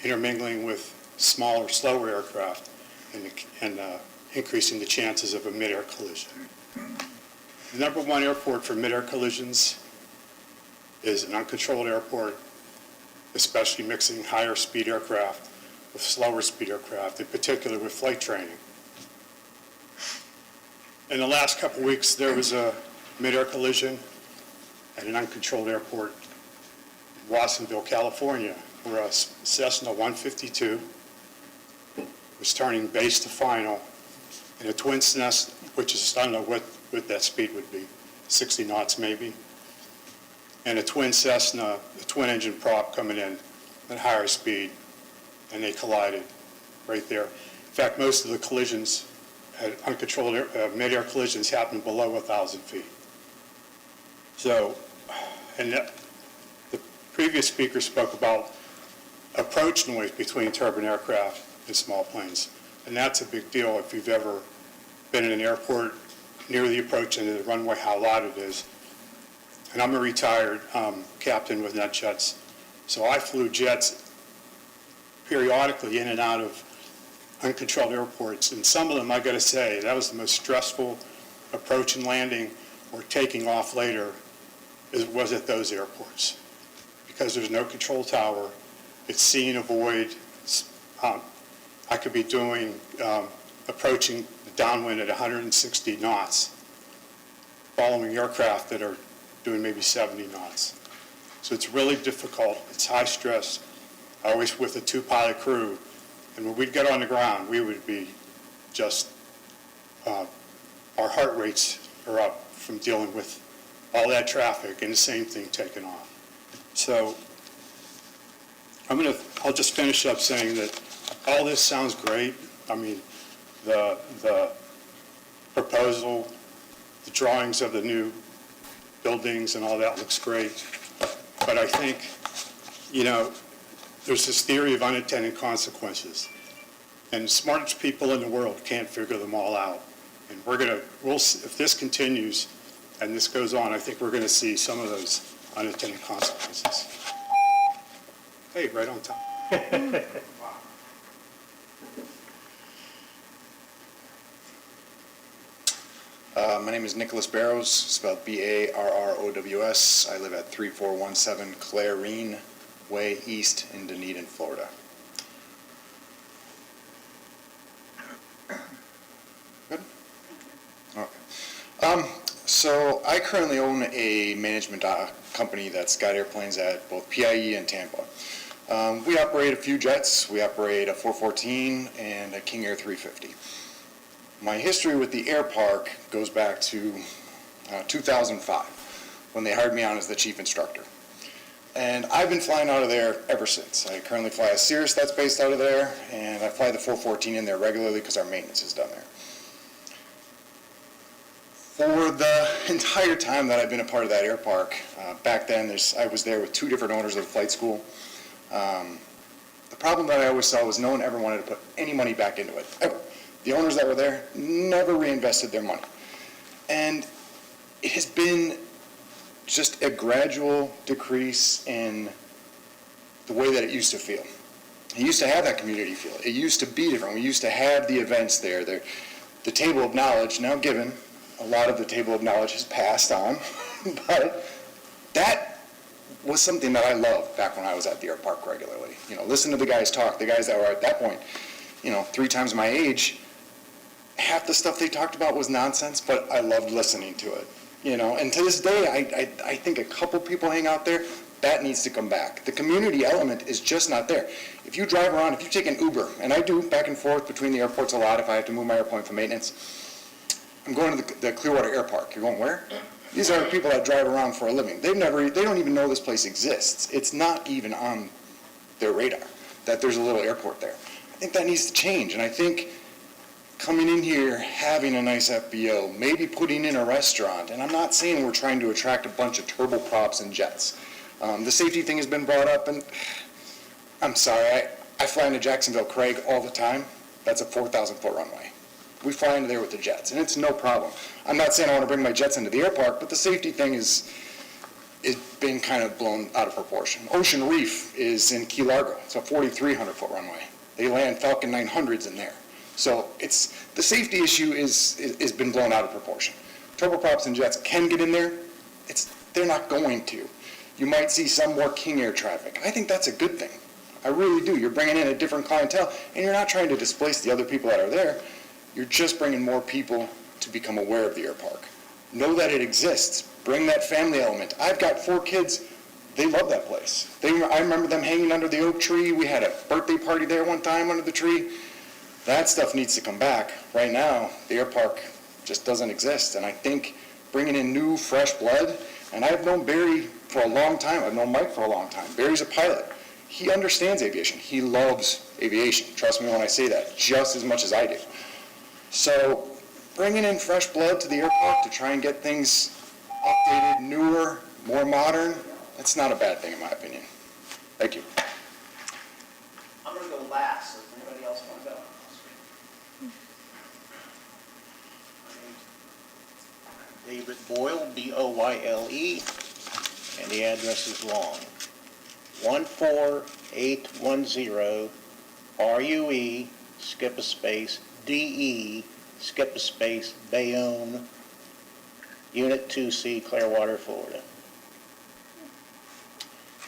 intermingling with smaller, slower aircraft and increasing the chances of a mid-air collision. The number one airport for mid-air collisions is an uncontrolled airport, especially mixing higher speed aircraft with slower speed aircraft, in particular with flight training. In the last couple of weeks, there was a mid-air collision at an uncontrolled airport in Watsonville, California, where a Cessna 152 was turning base to final in a twin nest, which is, I don't know what that speed would be, 60 knots maybe, and a twin Cessna, a twin engine prop coming in at higher speed, and they collided right there. In fact, most of the collisions, uncontrolled mid-air collisions, happen below 1,000 feet. So, and the previous speaker spoke about approach noise between turbine aircraft and small planes, and that's a big deal if you've ever been in an airport near the approach end of the runway, how loud it is. And I'm a retired captain with NetJets, so I flew jets periodically in and out of uncontrolled airports, and some of them, I got to say, that was the most stressful approach and landing or taking off later was at those airports, because there's no control tower. It's see and avoid. I could be doing approaching the downwind at 160 knots, following aircraft that are doing maybe 70 knots. So it's really difficult. It's high stress. Always with a two-pilot crew. And when we'd get on the ground, we would be just, our heart rates are up from dealing with all that traffic and the same thing taking off. So I'll just finish up saying that all this sounds great. I mean, the proposal, the drawings of the new buildings and all that looks great. But I think, there's this theory of unintended consequences. And the smartest people in the world can't figure them all out. And if this continues and this goes on, I think we're going to see some of those unintended consequences. Hey, right on time. My name is Nicholas Barrows, spelled B-A-R-R-O-W-S. I live at 3417 Clarine Way East in Dunedin, Florida. Good? Okay. So I currently own a management company that's got airplanes at both PIE and Tampa. We operate a few jets. We operate a 414 and a King Air 350. My history with the Airpark goes back to 2005, when they hired me on as the chief instructor. And I've been flying out of there ever since. I currently fly a Cirrus that's based out of there, and I fly the 414 in there regularly because our maintenance is done there. For the entire time that I've been a part of that Airpark, back then I was there with two different owners of the flight school. The problem that I always saw was no one ever wanted to put any money back into it, ever. The owners that were there never reinvested their money. And it has been just a gradual decrease in the way that it used to feel. It used to have that community feel. It used to be different. We used to have the events there. The table of knowledge, now given, a lot of the table of knowledge has passed on, but that was something that I loved back when I was at the Airpark regularly. Listen to the guys talk, the guys that were at that point, 3 times my age. Half the stuff they talked about was nonsense, but I loved listening to it. And to this day, I think a couple people hang out there. That needs to come back. The community element is just not there. If you drive around, if you take an Uber, and I do back and forth between the airports a lot if I have to move my airplane for maintenance, I'm going to the Clearwater Airpark. You're going where? These are people that drive around for a living. They don't even know this place exists. It's not even on their radar. that there's a little airport there. I think that needs to change, and I think coming in here, having a nice FBO, maybe putting in a restaurant, and I'm not saying we're trying to attract a bunch of turboprops and jets. The safety thing has been brought up, and I'm sorry, I fly into Jacksonville Craig all the time. That's a 4,000-foot runway. We fly into there with the jets, and it's no problem. I'm not saying I want to bring my jets into the Airpark, but the safety thing is been kind of blown out of proportion. Ocean Reef is in Key Largo. It's a 4,300-foot runway. They land Falcon 900s in there. So the safety issue is been blown out of proportion. Turboprops and jets can get in there. They're not going to. You might see some more King Air traffic. I think that's a good thing. I really do. You're bringing in a different clientele, and you're not trying to displace the other people that are there. You're just bringing more people to become aware of the Airpark. Know that it exists. Bring that family element. I've got 4 kids. They love that place. I remember them hanging under the oak tree. We had a birthday party there one time under the tree. That stuff needs to come back. Right now, the Airpark just doesn't exist, and I think bringing in new, fresh blood, and I've known Barry for a long time. I've known Mike for a long time. Barry's a pilot. He understands aviation. He loves aviation. Trust me when I say that, just as much as I do. So bringing in fresh blood to the Airpark to try and get things updated, newer, more modern, that's not a bad thing in my opinion. Thank you. I'm going to go last, so if anybody else want to go. David Boyle, B-O-Y-L-E, and the address is long. 14810 RUE, skip a space, DE, skip a space, Bayonne, Unit 2C, Clearwater, Florida.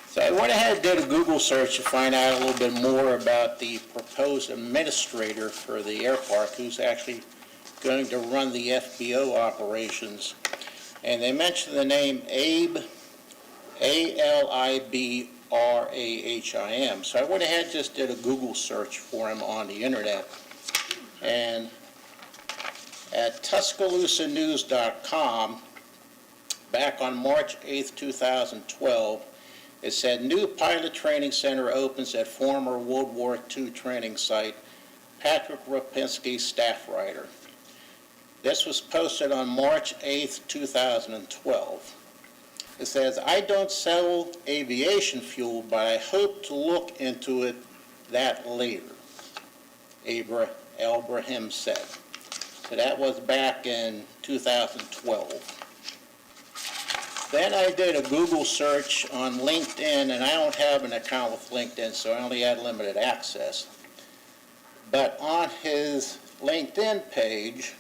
So I went ahead and did a Google search to find out a little bit more about the proposed administrator for the Airpark, who's actually going to run the FBO operations. And they mentioned the name Abe, A-L-I-B-R-A-H-I-M. So I went ahead and just did a Google search for him on the internet. And at TuscaloosaNews.com, back on March 8th, 2012, it said, new pilot training center opens at former World War II training site, Patrick Rapinski, staff writer. This was posted on March 8th, 2012. It says, I don't sell aviation fuel, but I hope to look into it that later, Abraham said. So that was back in 2012. Then I did a Google search on LinkedIn, and I don't have an account with LinkedIn, so I only had limited access. But on his LinkedIn page,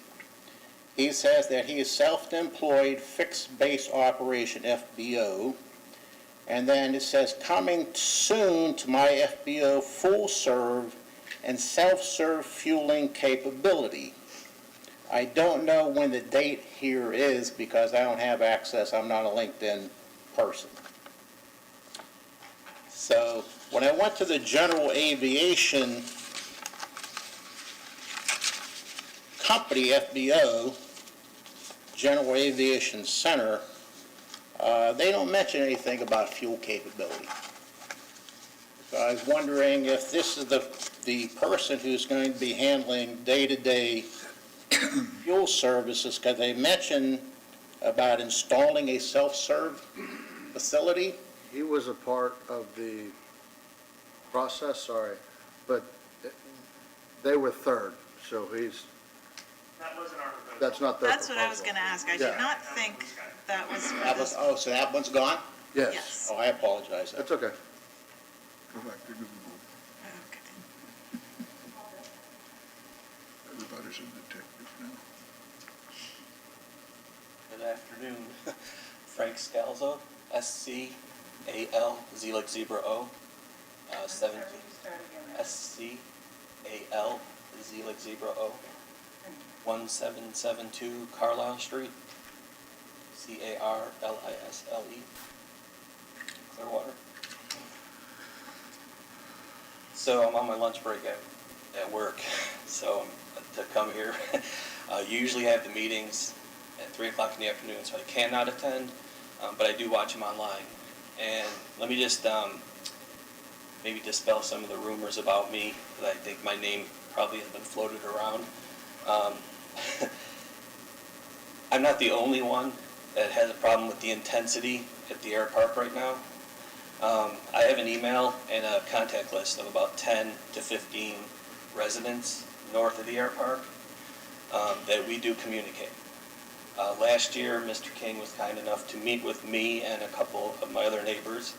he says that he is self-employed, fixed-base operation FBO, and then it says, coming soon to my FBO full-serve and self-serve fueling capability. I don't know when the date here is because I don't have access. I'm not a LinkedIn person. So when I went to the General Aviation Company, FBO, General Aviation Center, they don't mention anything about fuel capability. So I was wondering if this is the person who's going to be handling day-to-day fuel services, because they mentioned about installing a self-serve facility. He was a part of the process, sorry, but they were third, so he's, That wasn't our proposal. that's not their That's what I was proposal. going to ask. I Yeah. did not think that was. Oh, so that one's gone? Yes, Yes. Oh, I apologize. that's okay. Go back to Google. Okay. Everybody's a detective now. Good afternoon. Frank Scalzo, S-C-A-L, Z like zebra O, 17, S-C-A-L, Z like zebra O, 1772 Carlisle Street, C-A-R-L-I-S-L-E, Clearwater. So I'm on my lunch break at work, so to come here, usually I have the meetings at 3 o'clock in the afternoon, so I cannot attend, but I do watch them online. And let me just maybe dispel some of the rumors about me, that I think my name probably has been floated around. I'm not the only one that has a problem with the intensity at the Airpark right now. I have an email and a contact list of about 10 to 15 residents north of the Airpark that we do communicate. Last year, Mr. King was kind enough to meet with me and a couple of my other neighbors.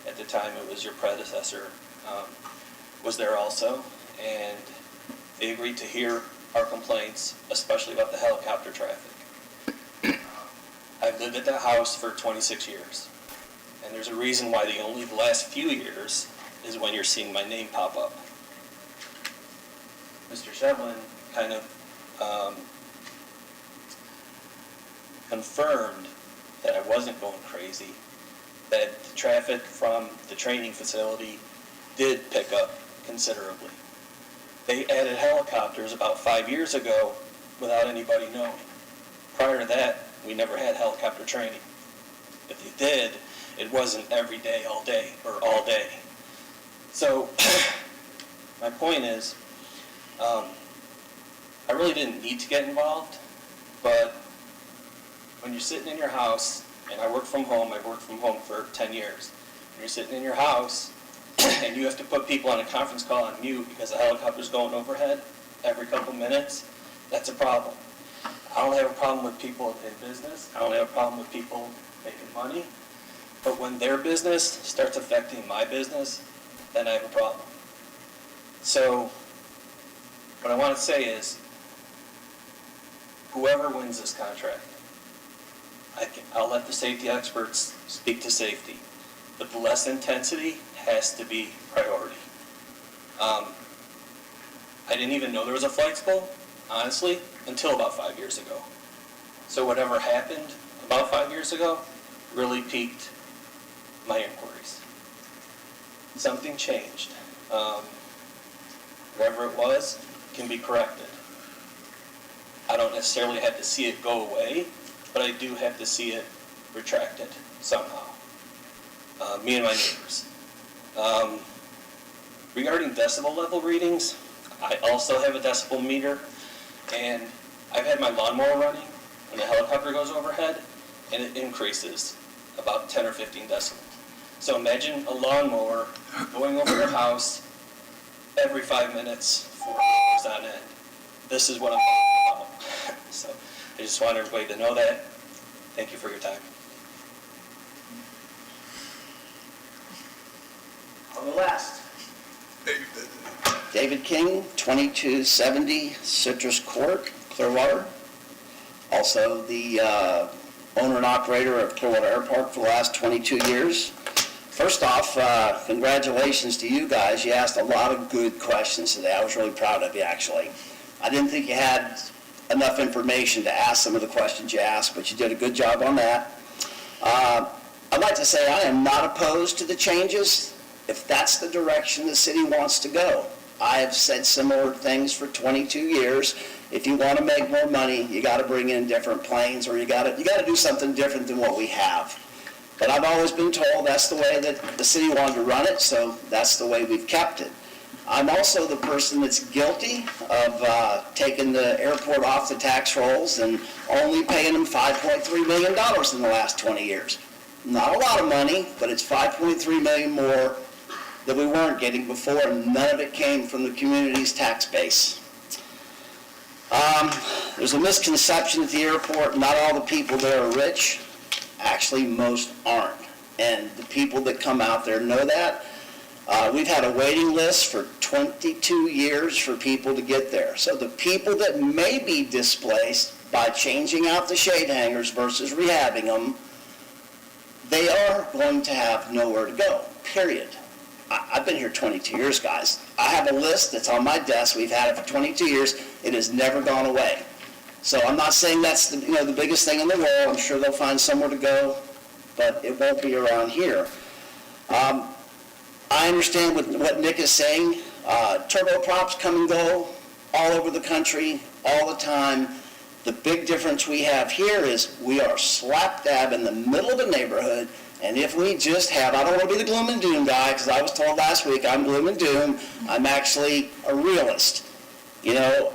At the time, it was your predecessor, was there also, and they agreed to hear our complaints, especially about the helicopter traffic. I've lived at that house for 26 years, and there's a reason why the last few years is when you're seeing my name pop up. Mr. Shevlin kind of confirmed that I wasn't going crazy, that the traffic from the training facility did pick up considerably. They added helicopters about 5 years ago without anybody knowing. Prior to that, we never had helicopter training. If they did, it wasn't every day, all day, or all day. So, my point is, I really didn't need to get involved, but when you're sitting in your house, and I work from home, I've worked from home for 10 years, and you're sitting in your house, and you have to put people on a conference call on mute because the helicopter's going overhead every couple minutes, that's a problem. I don't have a problem with people in business, I don't have a problem with people making money, but when their business starts affecting my business, then I have a problem. So, what I want to say is, whoever wins this contract, I'll let the safety experts speak to safety, but the less intensity has to be priority. I didn't even know there was a flight school, honestly, until about 5 years ago. So whatever happened about 5 years ago really piqued my inquiries. Something changed. Whatever it was can be corrected. I don't necessarily have to see it go away, but I do have to see it retracted somehow. Me and my neighbors. Regarding decibel level readings, I also have a decibel meter, and I've had my lawnmower running when the helicopter goes overhead, and it increases about 10 or 15 decibels. So imagine a lawnmower going over your house every 5 minutes for hours on end. This is what I'm talking about. So I just want everybody to know that. Thank you for your time. On the last. David King, 2270 Citrus Court, Clearwater. Also the owner and operator of Clearwater Airpark for the last 22 years. First off, congratulations to you guys. You asked a lot of good questions today. I was really proud of you, actually. I didn't think you had enough information to ask some of the questions you asked, but you did a good job on that. I'd like to say I am not opposed to the changes if that's the direction the city wants to go. I have said similar things for 22 years. If you want to make more money, you got to bring in different planes, or you got to do something different than what we have. But I've always been told that's the way that the city wanted to run it, so that's the way we've kept it. I'm also the person that's guilty of taking the airport off the tax rolls and only paying them $5.3 million in the last 20 years. Not a lot of money, but it's $5.3 million more that we weren't getting before, and none of it came from the community's tax base. There's a misconception at the airport, not all the people there are rich. Actually, most aren't. And the people that come out there know that. We've had a waiting list for 22 years for people to get there. So the people that may be displaced by changing out the shade hangers versus rehabbing them, they are going to have nowhere to go, period. I've been here 22 years, guys. I have a list that's on my desk. We've had it for 22 years. It has never gone away. So I'm not saying that's the biggest thing in the world. I'm sure they'll find somewhere to go, but it won't be around here. I understand what Nick is saying. Turboprops come and go all over the country, all the time. The big difference we have here is we are slap dab in the middle of the neighborhood, And if we just have, I don't want to be the gloom and doom guy, because I was told last week I'm gloom and doom. I'm actually a realist. You know,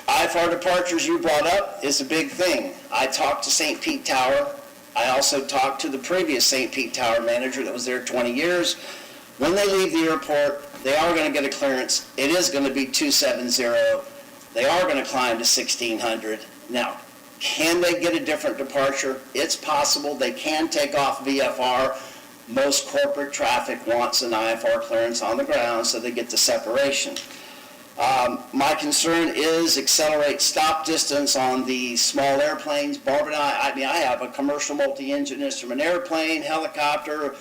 IFR departures you brought up is a big thing. I talked to St. Pete Tower. I also talked to the previous St. Pete Tower manager that was there 20 years. When they leave the airport, they are going to get a clearance. It is going to be 270. They are going to climb to 1600. Now, can they get a different departure? It's possible. They can take off VFR. Most corporate traffic wants an IFR clearance on the ground, so they get the separation. My concern is accelerate stop distance on the small airplanes. Barb and I have a commercial multi-engine instrument airplane, helicopter.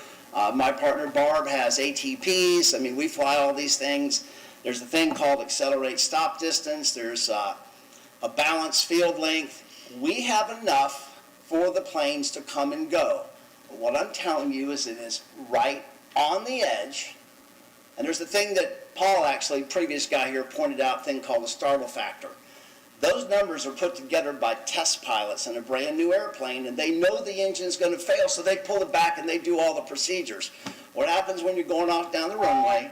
My partner Barb has ATPs. I mean, we fly all these things. There's a thing called accelerate stop distance. There's a balanced field length. We have enough for the planes to come and go. But what I'm telling you is it is right on the edge. And there's the thing that Paul, actually, previous guy here, pointed out, a thing called the startle factor. Those numbers are put together by test pilots in a brand new airplane, and they know the engine's going to fail, so they pull it back and they do all the procedures. What happens when you're going off down the runway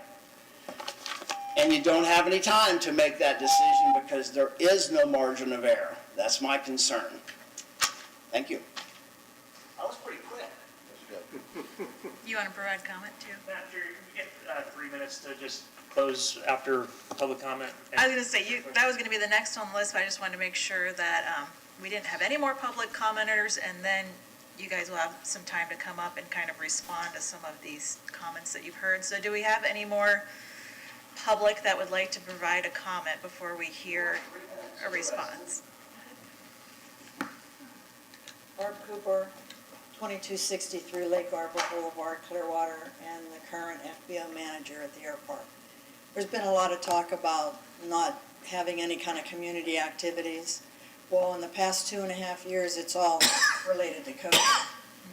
and you don't have any time to make that decision because there is no margin of error? That's my concern. Thank you. That was pretty quick. You want to provide comment too? Madam Chair, you get 3 minutes to just close after public comment. I was going to say, that was going to be the next on the list, but I just wanted to make sure that we didn't have any more public commenters, and then you guys will have some time to come up and kind of respond to some of these comments that you've heard. So do we have any more public that would like to provide a comment before we hear a response? Barb Cooper, 2263 Lake Arbor Boulevard, Clearwater, and the current FBO manager at the Airpark. There's been a lot of talk about not having any kind of community activities. Well, in the past 2.5 years, it's all related to COVID.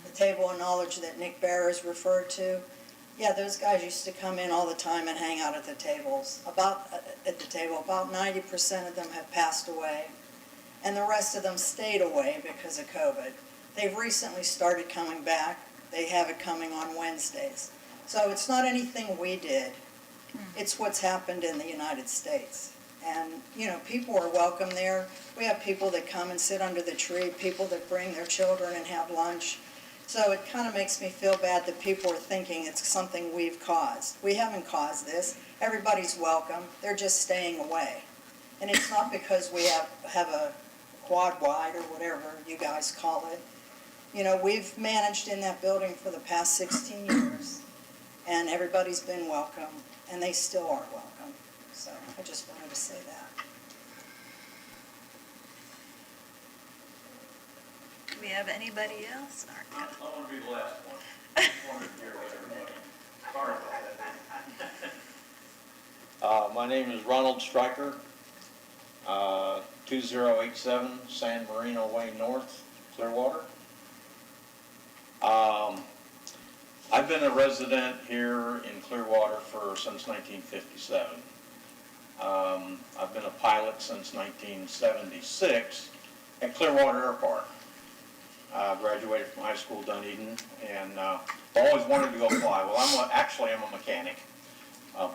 The table of knowledge that Nick Barrers referred to, yeah, those guys used to come in all the time and hang out at the tables. About 90% of them have passed away, and the rest of them stayed away because of COVID. They've recently started coming back. They have it coming on Wednesdays. So it's not anything we did. It's what's happened in the United States. And, you know, people are welcome there. We have people that come and sit under the tree, people that bring their children and have lunch. So it kind of makes me feel bad that people are thinking it's something we've caused. We haven't caused this. Everybody's welcome. They're just staying away. And it's not because we have a quad wide or whatever you guys call it. You know, we've managed in that building for the past 16 years, and everybody's been welcome, and they still are welcome. So I just wanted to say that. Do we have anybody else? I want to be the last one. I just wanted to hear what everybody. Sorry about that. My name is Ronald Stryker, 2087 San Marino Way North, Clearwater. I've been a resident here in Clearwater since 1957. I've been a pilot since 1976 at Clearwater Airpark. I graduated from high school, Dunedin, and always wanted to go fly. Well, I'm a mechanic,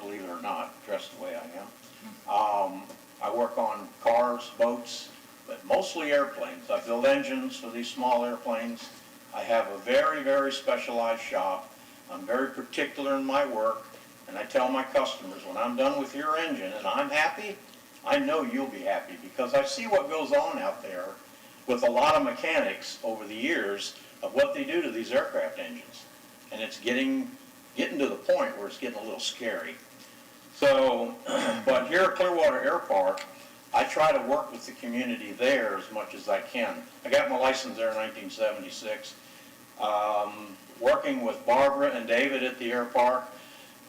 believe it or not, dressed the way I am. I work on cars, boats, but mostly airplanes. I build engines for these small airplanes. I have a very, very specialized shop. I'm very particular in my work, and I tell my customers, when I'm done with your engine and I'm happy, I know you'll be happy, because I see what goes on out there with a lot of mechanics over the years of what they do to these aircraft engines. And it's getting to the point where it's getting a little scary. So, but here at Clearwater Airpark, I try to work with the community there as much as I can. I got my license there in 1976. Working with Barbara and David at the Airpark,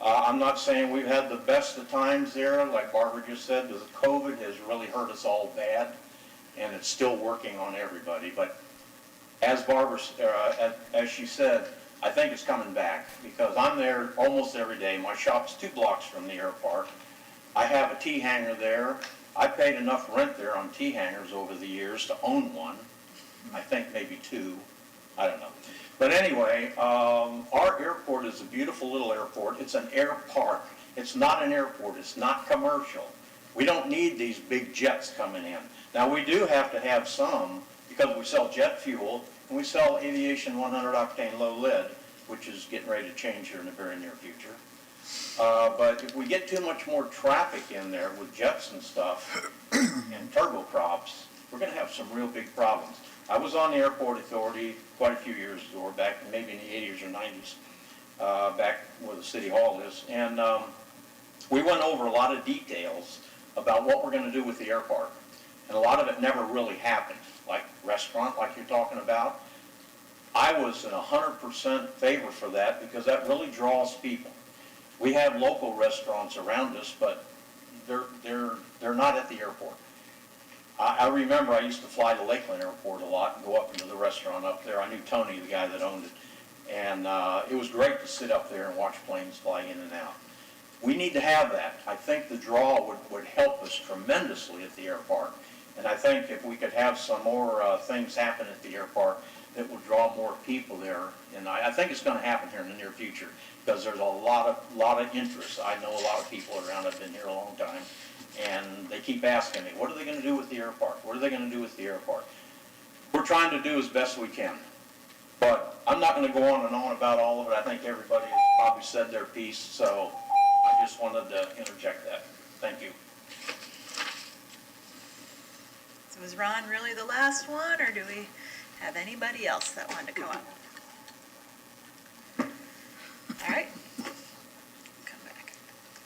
I'm not saying we've had the best of times there, like Barbara just said, because COVID has really hurt us all bad, and it's still working on everybody. But as Barbara, as she said, I think it's coming back, because I'm there almost every day. My shop's 2 blocks from the Airpark. I have a T-hanger there. I paid enough rent there on T-hangers over the years to own one. I think maybe 2. I don't know. But anyway, our airport is a beautiful little airport. It's an air park. It's not an airport. It's not commercial. We don't need these big jets coming in. Now, we do have to have some because we sell jet fuel and we sell aviation 100 octane low lead, which is getting ready to change here in the very near future. But if we get too much more traffic in there with jets and stuff and turboprops, we're going to have some real big problems. I was on the airport authority quite a few years ago, back maybe in the 80s or 90s, back where the city hall is, and we went over a lot of details about what we're going to do with the Airpark, and a lot of it never really happened, like restaurant, like you're talking about. I was in 100% favor for that because that really draws people. We have local restaurants around us, but they're not at the airport. I remember I used to fly to Lakeland Airport a lot and go up into the restaurant up there. I knew Tony, the guy that owned it, and it was great to sit up there and watch planes fly in and out. We need to have that. I think the draw would help us tremendously at the Airpark, and I think if we could have some more things happen at the Airpark that would draw more people there, and I think it's going to happen here in the near future because there's a lot of interest. I know a lot of people around. I've been here a long time. And they keep asking me, what are they going to do with the Airpark? What are they going to do with the Airpark? We're trying to do as best we can. But I'm not going to go on and on about all of it. I think everybody has probably said their piece, so I just wanted to interject that. Thank you. So is Ron really the last one, or do we have anybody else that wanted to come up? All right.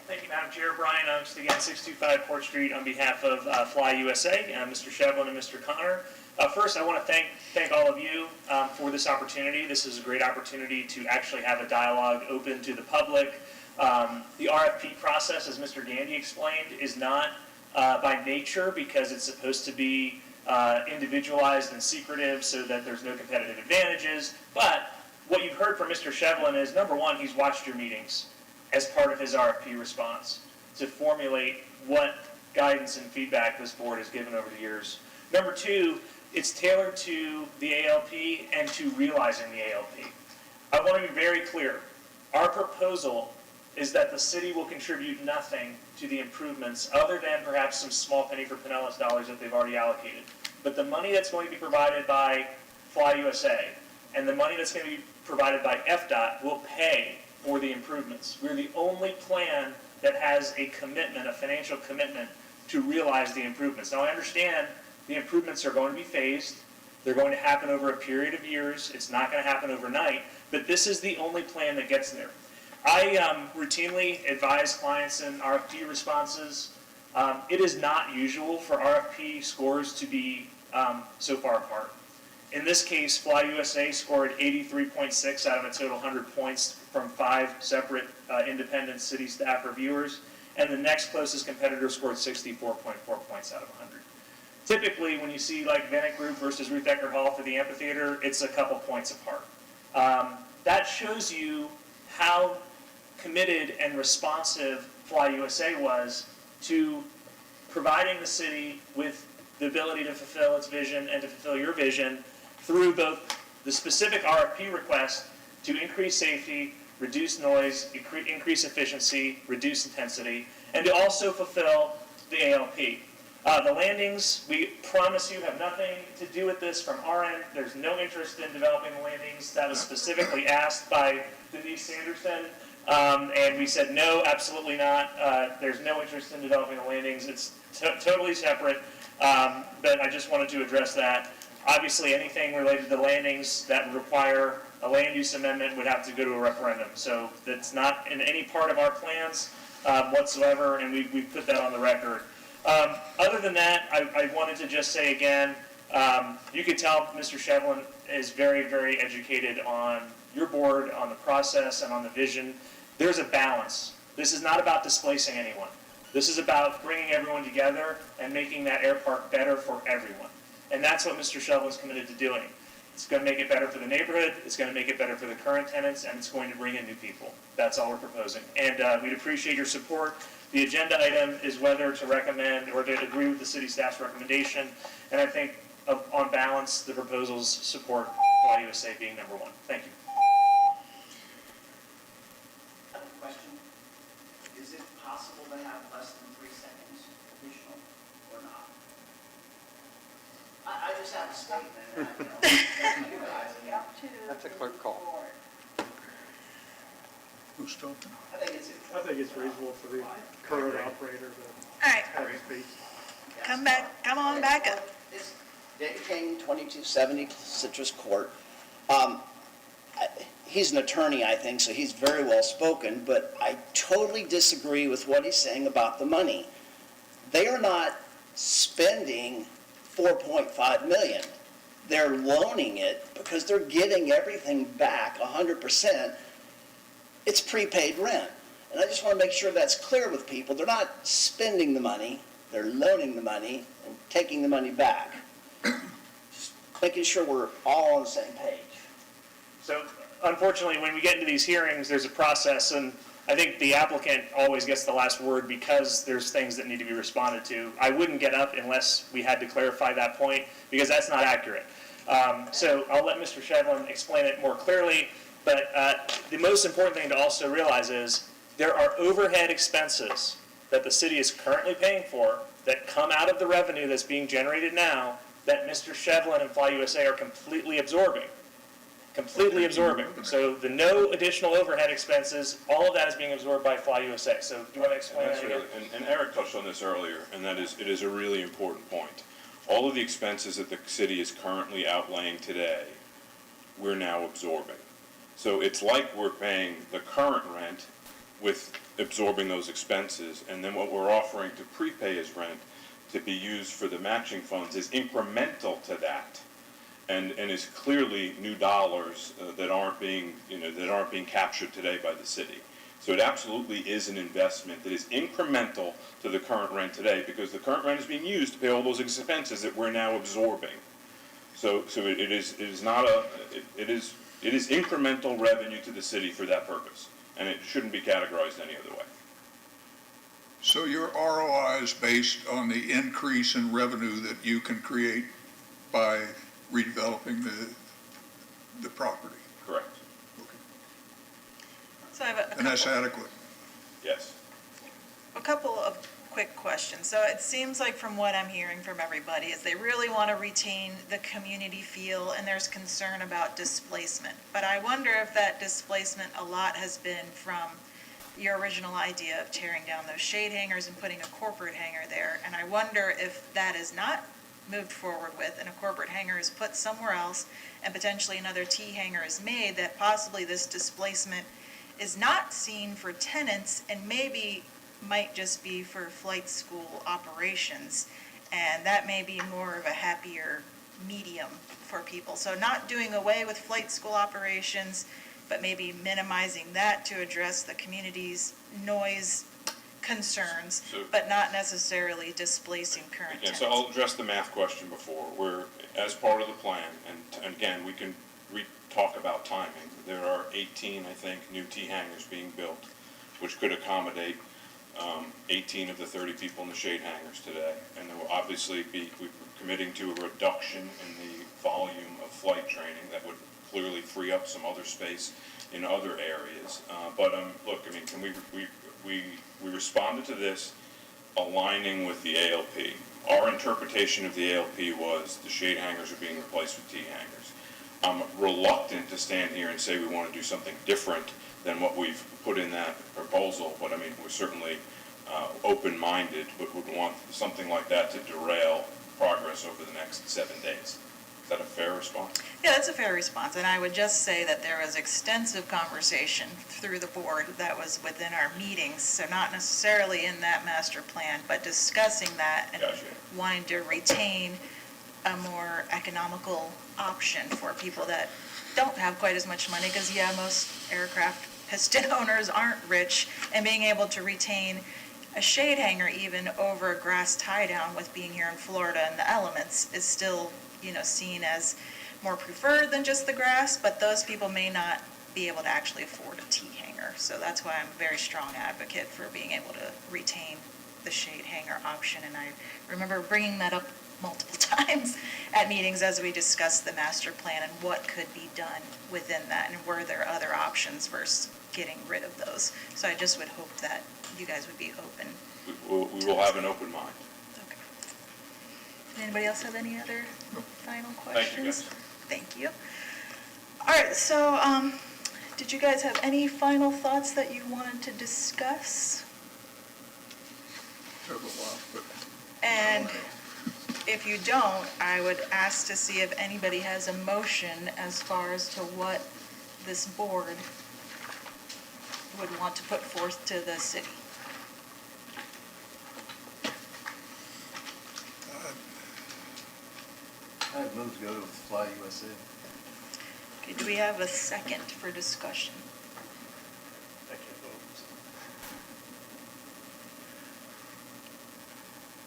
Thank you, Madam Chair. Brian Ungst, again, 625 Court Street on behalf of Fly USA, Mr. Shevlin and Mr. Connor. First, I want to thank all of you for this opportunity. This is a great opportunity to actually have a dialogue open to the public. The RFP process, as Mr. Gandy explained, is not by nature because it's supposed to be individualized and secretive so that there's no competitive advantages. But what you've heard from Mr. Shevlin is, number one, he's watched your meetings as part of his RFP response to formulate what guidance and feedback this board has given over the years. Number two, it's tailored to the ALP and to realizing the ALP. I want to be very clear. Our proposal is that the city will contribute nothing to the improvements other than perhaps some small penny for Pinellas dollars that they've already allocated. But the money that's going to be provided by Fly USA and the money that's going to be provided by FDOT will pay for the improvements. We're the only plan that has a commitment, a financial commitment, to realize the improvements. Now, I understand the improvements are going to be phased. They're going to happen over a period of years. It's not going to happen overnight, but this is the only plan that gets there. I routinely advise clients in RFP responses. It is not usual for RFP scores to be so far apart. In this case, Fly USA scored 83.6 out of a total 100 points from 5 separate independent city staff reviewers, and the next closest competitor scored 64.4 points out of 100. Typically, when you see like Vennet Group versus Ruth Eckerd Hall for the amphitheater, it's a couple points apart. That shows you how committed and responsive Fly USA was to providing the city with the ability to fulfill its vision and to fulfill your vision through both the specific RFP request to increase safety, reduce noise, increase efficiency, reduce intensity, and to also fulfill the ALP. The landings, we promise you, have nothing to do with this from our end. There's no interest in developing the landings. That was specifically asked by Denise Sanderson, and we said no, absolutely not. There's no interest in developing the landings. It's totally separate, but I just wanted to address that. Obviously, anything related to landings that would require a land use amendment would have to go to a referendum. So that's not in any part of our plans whatsoever, and we put that on the record. Other than that, I wanted to just say again, you could tell Mr. Shevlin is very, very educated on your board, on the process, and on the vision. There's a balance. This is not about displacing anyone. This is about bringing everyone together and making that Airpark better for everyone. And that's what Mr. Shevlin's committed to doing. It's going to make it better for the neighborhood, it's going to make it better for the current tenants, and it's going to bring in new people. That's all we're proposing. And we'd appreciate your support. The agenda item is whether to recommend or to agree with the city staff's recommendation. And I think on balance, the proposals support Fly USA being number one. Thank you. I have a question. Is it possible to have less than 3 seconds additional or not? I just have a statement. And you guys, That's a clerk call. Who's talking? I think it's. I think it's reasonable for the current operator to All right, have speak. come on back up. It's David King, 2270 Citrus Court. He's an attorney, I think, so he's very well spoken, but I totally disagree with what he's saying about the money. They are not spending $4.5 million. They're loaning it because they're getting everything back 100%. It's prepaid rent. And I just want to make sure that's clear with people. They're not spending the money, they're loaning the money and taking the money back. Just making sure we're all on the same page. So unfortunately, when we get into these hearings, there's a process, and I think the applicant always gets the last word because there's things that need to be responded to. I wouldn't get up unless we had to clarify that point, because that's not accurate. So I'll let Mr. Shevlin explain it more clearly, but the most important thing to also realize is there are overhead expenses that the city is currently paying for that come out of the revenue that's being generated now that Mr. Shevlin and Fly USA are completely absorbing. Completely absorbing. So the no additional overhead expenses, all of that is being absorbed by Fly USA. So do you want to explain that again? And Eric touched on this earlier, and that is, it is a really important point. All of the expenses that the city is currently outlaying today, we're now absorbing. So it's like we're paying the current rent with absorbing those expenses, and then what we're offering to prepay as rent to be used for the matching funds is incremental to that. And is clearly new dollars that aren't being captured today by the city. So it absolutely is an investment that is incremental to the current rent today, because the current rent is being used to pay all those expenses that we're now absorbing. So it is incremental revenue to the city for that purpose, and it shouldn't be categorized any other way. So your ROI is based on the increase in revenue that you can create by redeveloping the property? Correct. So I have a And that's couple, adequate? Yes. a couple of quick questions. So it seems like from what I'm hearing from everybody is they really want to retain the community feel, and there's concern about displacement. But I wonder if that displacement a lot has been from your original idea of tearing down those shade hangers and putting a corporate hangar there. And I wonder if that is not moved forward with and a corporate hangar is put somewhere else and potentially another T hangar is made, that possibly this displacement is not seen for tenants and maybe might just be for flight school operations. And that may be more of a happier medium for people. So not doing away with flight school operations, but maybe minimizing that to address the community's noise concerns, but not necessarily displacing current tenants. So I'll address the math question before. We're, as part of the plan, and again, we can talk about timing. There are 18, I think, new T hangars being built, which could accommodate 18 of the 30 people in the shade hangars today. And there will obviously be, we're committing to a reduction in the volume of flight training that would clearly free up some other space in other areas. Look, I mean, we responded to this aligning with the ALP. Our interpretation of the ALP was the shade hangars are being replaced with T hangars. I'm reluctant to stand here and say we want to do something different than what we've put in that proposal, but I mean, we're certainly open-minded, but would want something like that to derail progress over the next 7 days. Is that a fair response? Yeah, that's a fair response, and I would just say that there was extensive conversation through the board that was within our meetings, so not necessarily in that master plan, but discussing that and wanting to retain a more economical option for people that don't have quite as much money, because most aircraft piston owners aren't rich, and being able to retain a shade hanger even over a grass tie down with being here in Florida and the elements is still seen as more preferred than just the grass, but those people may not be able to actually afford a T hanger. So that's why I'm a very strong advocate for being able to retain the shade hanger option. And I remember bringing that up multiple times at meetings as we discussed the master plan and what could be done within that, and were there other options versus getting rid of those. So I just would hope that you guys would be open. We will have an open mind. Anybody else have any other final Thank you, questions? guys. Thank you. All right, so did you guys have any final thoughts that you wanted to discuss? And if you don't, I would ask to see if anybody has a motion as far as to what this board would want to put forth to the city. I'd move to go to Fly USA. Okay, do we have a second for discussion?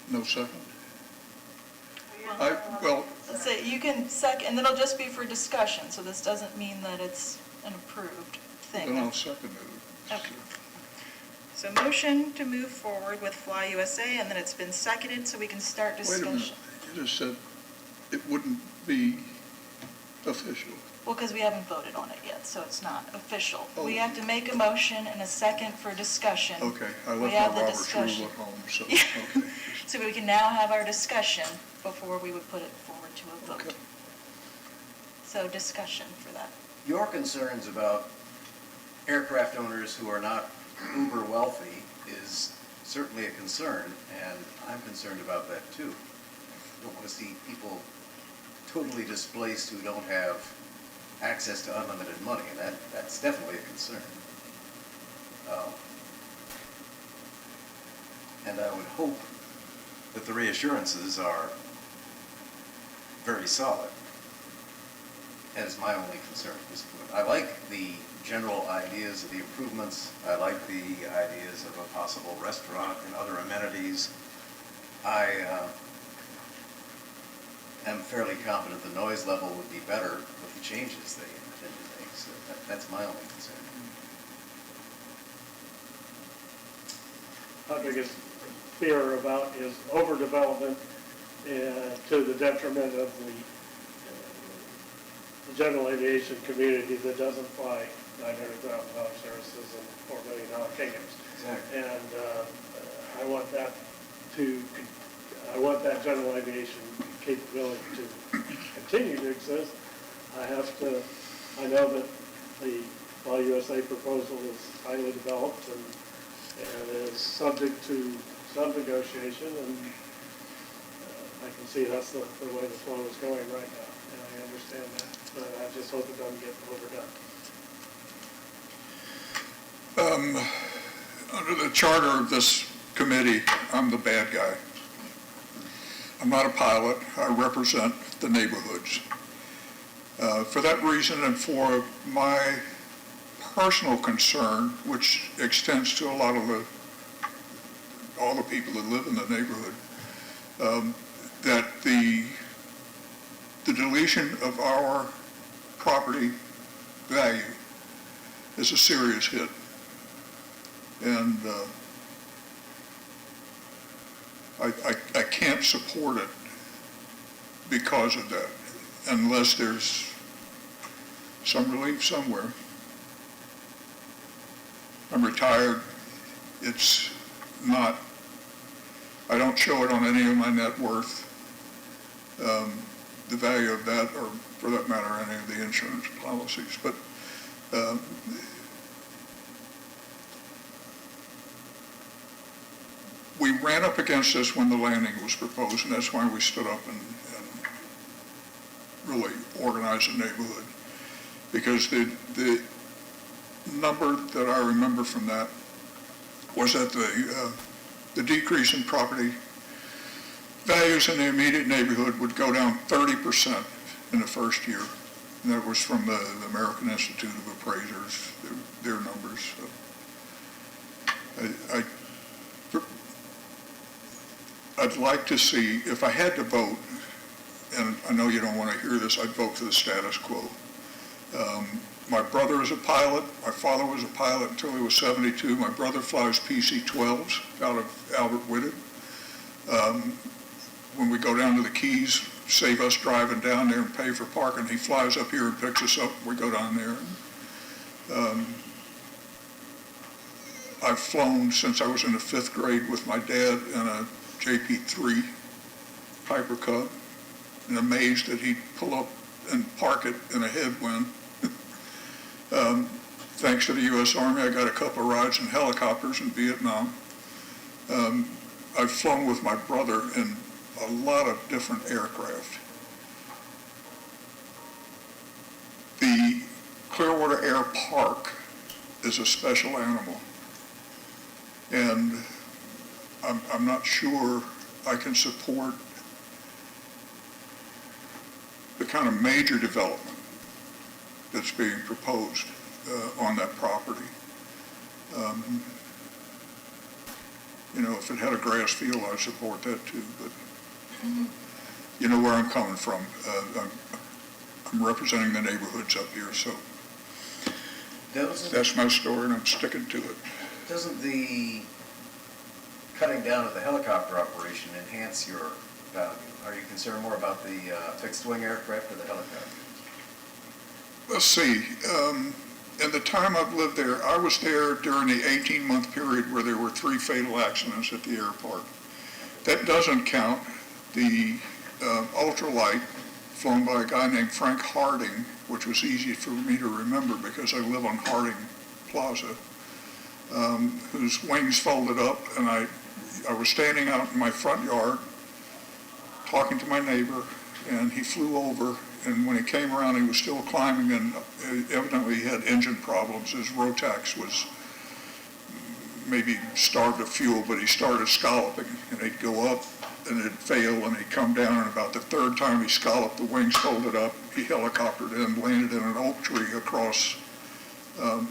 No second? Let's say you can second, and it'll just be for discussion, so this doesn't mean that it's an approved thing. Then I'll second it. Okay. So motion to move forward with Fly USA, and then it's been seconded, so we can start Wait a minute, discussion. you just said it wouldn't be official. Well, because we haven't voted on it yet, so it's not official. Oh. We have to make a motion and a second for discussion. Okay, I We left have my the Robert's rule discussion. at home, so, okay. So we can now have our discussion before we would put it forward to a vote. Okay. So discussion for that. Your concerns about aircraft owners who are not uber wealthy is certainly a concern, and I'm concerned about that too. I don't want to see people totally displaced who don't have access to unlimited money, and that's definitely a concern. And I would hope that the reassurances are very solid. That is my only concern at this point. I like the general ideas of the improvements. I like the ideas of a possible restaurant and other amenities. I am fairly confident the noise level would be better with the changes they intend to make. So that's my only concern. My biggest fear about is overdevelopment to the detriment of the general aviation community that doesn't fly $900,000 services and $4 million kingdoms. Exactly. And I want that general aviation capability to continue to exist. I know that the Fly USA proposal is highly developed and is subject to some negotiation, and I can see that's the way the flow is going right now, and I understand that, but I just hope it doesn't get overdone. Under the charter of this committee, I'm the bad guy. I'm not a pilot. I represent the neighborhoods. For that reason and for my personal concern, which extends to a lot of all the people that live in the neighborhood, that the deletion of our property value is a serious hit. And I can't support it because of that, unless there's some relief somewhere. I'm retired. It's not, I don't show it on any of my net worth, the value of that, or for that matter, any of the insurance policies. But we ran up against this when the landing was proposed, and that's why we stood up and really organized the neighborhood. Because the number that I remember from that was that the decrease in property values in the immediate neighborhood would go down 30% in the first year. And that was from the American Institute of Appraisers, their numbers. So I'd like to see, if I had to vote, and I know you don't want to hear this, I'd vote for the status quo. My brother is a pilot. My father was a pilot until he was 72. My brother flies PC-12s out of Albert Whitted. when we go down to the Keys, save us driving down there and pay for parking. He flies up here and picks us up. We go down there. I've flown since I was in the 5th grade with my dad in a JP3 Piper Cub, and amazed that he'd pull up and park it in a headwind. Thanks to the U.S. Army, I got a couple of rides in helicopters in Vietnam. I've flown with my brother in a lot of different aircraft. The Clearwater Airpark is a special animal, and I'm not sure I can support the kind of major development that's being proposed on that property. You know, if it had a grass field, I'd support that too, but you know where I'm coming from. I'm representing the neighborhoods up here, so that's my story and I'm sticking to it. Doesn't the cutting down of the helicopter operation enhance your value? Are you concerned more about the fixed-wing aircraft or the helicopter? Let's see. In the time I've lived there, I was there during the 18-month period where there were 3 fatal accidents at the Airpark. That doesn't count the ultralight flown by a guy named Frank Harding, which was easy for me to remember because I live on Harding Plaza, whose wings folded up, and I was standing out in my front yard talking to my neighbor, and he flew over, and when he came around, he was still climbing, and evidently he had engine problems. His Rotax was maybe starved of fuel, but he started scalloping, and he'd go up, and it'd fail, and he'd come down, and about the 3rd time he scalloped, the wings folded up, he helicoptered in, landed in an oak tree across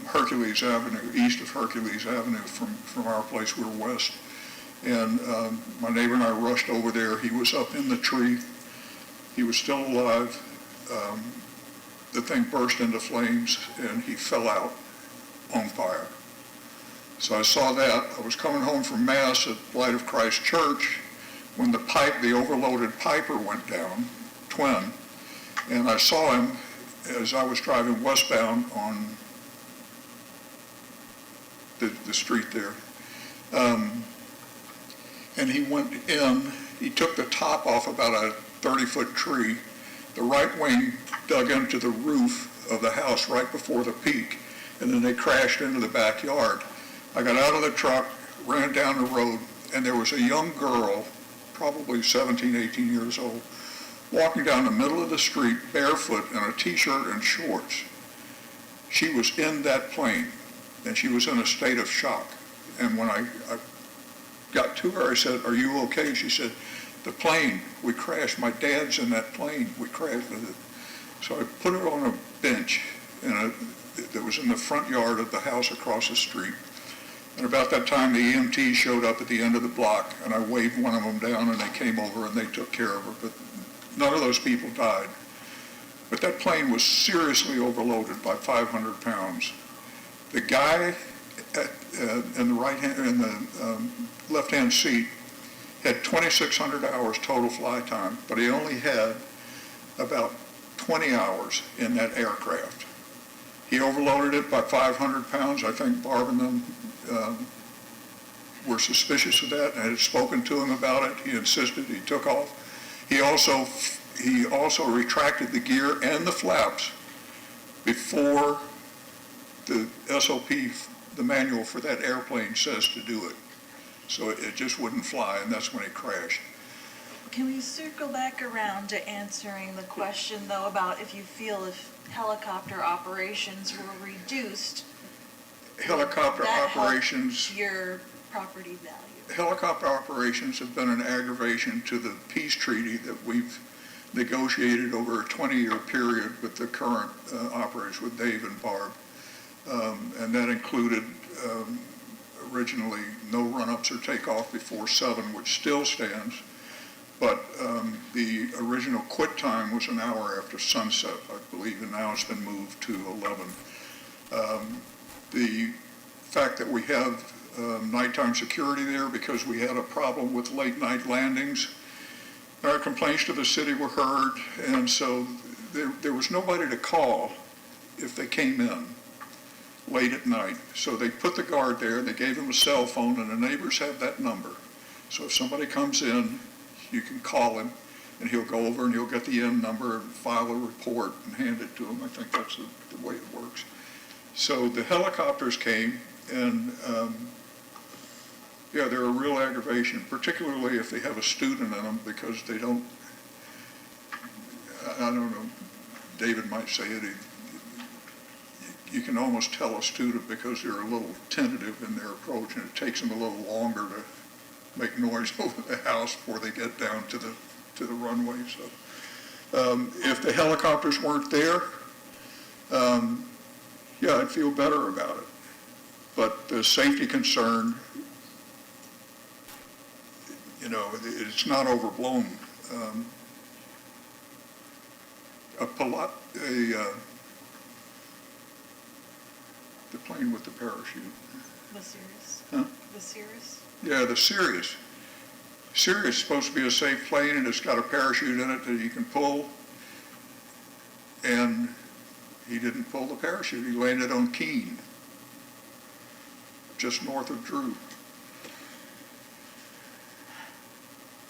Hercules Avenue, east of Hercules Avenue from our place. We're west. And my neighbor and I rushed over there. He was up in the tree. He was still alive. The thing burst into flames, and he fell out on fire. So I saw that. I was coming home from Mass at Light of Christ Church when the overloaded Piper went down, twin, and I saw him as I was driving westbound on the street there. And he went in, he took the top off about a 30-foot tree. The right wing dug into the roof of the house right before the peak, and then they crashed into the backyard. I got out of the truck, ran down the road, and there was a young girl, probably 17, 18 years old, walking down the middle of the street barefoot in a t-shirt and shorts. She was in that plane, and she was in a state of shock. And when I got to her, I said, "Are you okay?" She said, "The plane, we crashed. My dad's in that plane. We crashed with it." So I put her on a bench that was in the front yard of the house across the street. And about that time, the EMT showed up at the end of the block, and I waved one of them down, and they came over, and they took care of her. But none of those people died. But that plane was seriously overloaded by 500 pounds. The guy in the left-hand seat had 2,600 hours total fly time, but he only had about 20 hours in that aircraft. He overloaded it by 500 pounds. I think Barb and them were suspicious of that, and I had spoken to him about it. He insisted. He took off. He also retracted the gear and the flaps before the SOP, the manual for that airplane, says to do it. So it just wouldn't fly, and that's when it crashed. Can we circle back around to answering the question, though, about if you feel if helicopter operations were reduced, Helicopter that operations, helps your property value? helicopter operations have been an aggravation to the peace treaty that we've negotiated over a 20-year period with the current operators, with Dave and Barb. And that included originally no run-ups or takeoff before 7, which still stands. But the original quit time was an hour after sunset, I believe, and now it's been moved to 11. The fact that we have nighttime security there because we had a problem with late night landings, our complaints to the city were heard, and so there was nobody to call if they came in late at night. So they put the guard there, they gave him a cell phone, and the neighbors have that number. So if somebody comes in, you can call him, and he'll go over and he'll get the end number and file a report and hand it to him. I think that's the way it works. So the helicopters came, and yeah, they're a real aggravation, particularly if they have a student in them, because they don't, I don't know, David might say it, you can almost tell a student because they're a little tentative in their approach, and it takes them a little longer to make noise over the house before they get down to the runway. So if the helicopters weren't there, yeah, I'd feel better about it. But the safety concern, you know, it's not overblown. The plane with the parachute. The Cirrus? Huh? The Cirrus? Yeah, the Sirius. Sirius is supposed to be a safe plane, and it's got a parachute in it that you can pull. And he didn't pull the parachute. He landed on Keene, just north of Drew.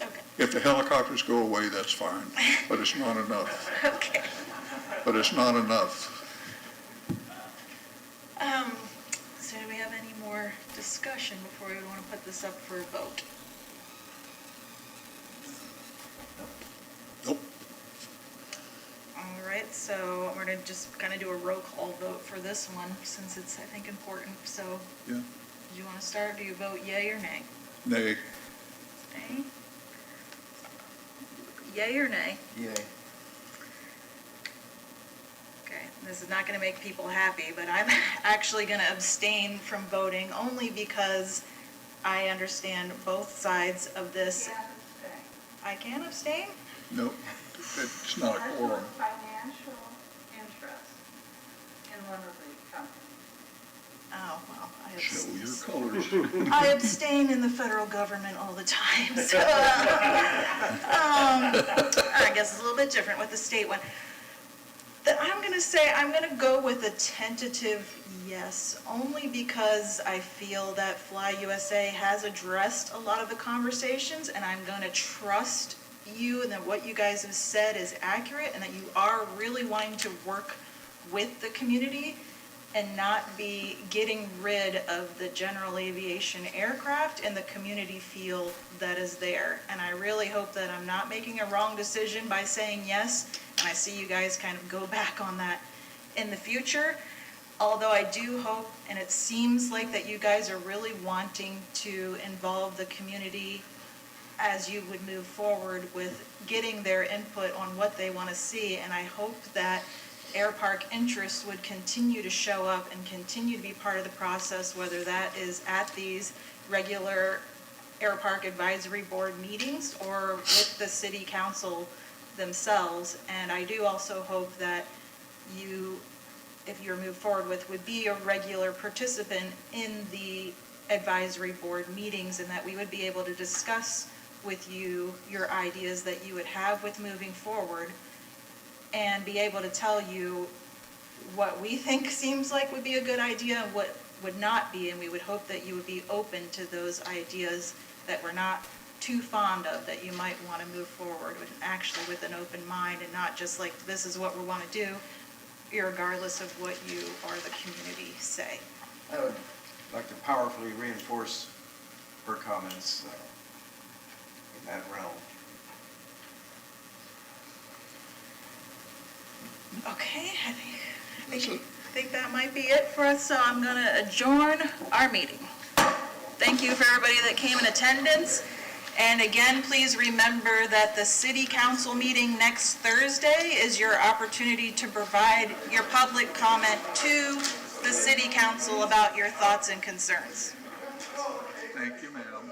Okay. If the helicopters go away, that's fine, but it's not enough. Okay. But it's not enough. So do we have any more discussion before we want to put this up for a vote? Nope. All right, so we're going to just kind of do a roll call vote for this one, since it's, I think, important. So Yeah. do you want to start? Do you vote yay or nay? Nay. Nay? Yay or nay? Yay. Okay, this is not going to make people happy, but I'm actually going to abstain from voting only because I understand both sides of this. I can abstain? Nope. It's not a quorum. Financial interest in one of the companies. Oh, well, I Show abstain. your colors. I abstain in the federal government all the time, so, I guess it's a little bit different with the state one. I'm going to say, I'm going to go with a tentative yes, only because I feel that Fly USA has addressed a lot of the conversations, and I'm going to trust you and that what you guys have said is accurate, and that you are really wanting to work with the community and not be getting rid of the general aviation aircraft and the community feel that is there. And I really hope that I'm not making a wrong decision by saying yes, and I see you guys kind of go back on that in the future. Although I do hope, and it seems like that you guys are really wanting to involve the community as you would move forward with getting their input on what they want to see, and I hope that Airpark interest would continue to show up and continue to be part of the process, whether that is at these regular Airpark Advisory Board meetings or with the city council themselves. And I do also hope that you, if you're moved forward with, would be a regular participant in the advisory board meetings, and that we would be able to discuss with you your ideas that you would have with moving forward, and be able to tell you what we think seems like would be a good idea and what would not be, and we would hope that you would be open to those ideas that we're not too fond of, that you might want to move forward with, actually with an open mind, and not just like, this is what we want to do, irregardless of what you or the community say. I would like to powerfully reinforce her comments in that realm. Okay, I think that might be it for us, so I'm going to adjourn our meeting. Thank you for everybody that came in attendance. And again, please remember that the city council meeting next Thursday is your opportunity to provide your public comment to the city council about your thoughts and concerns. Thank you, ma'am.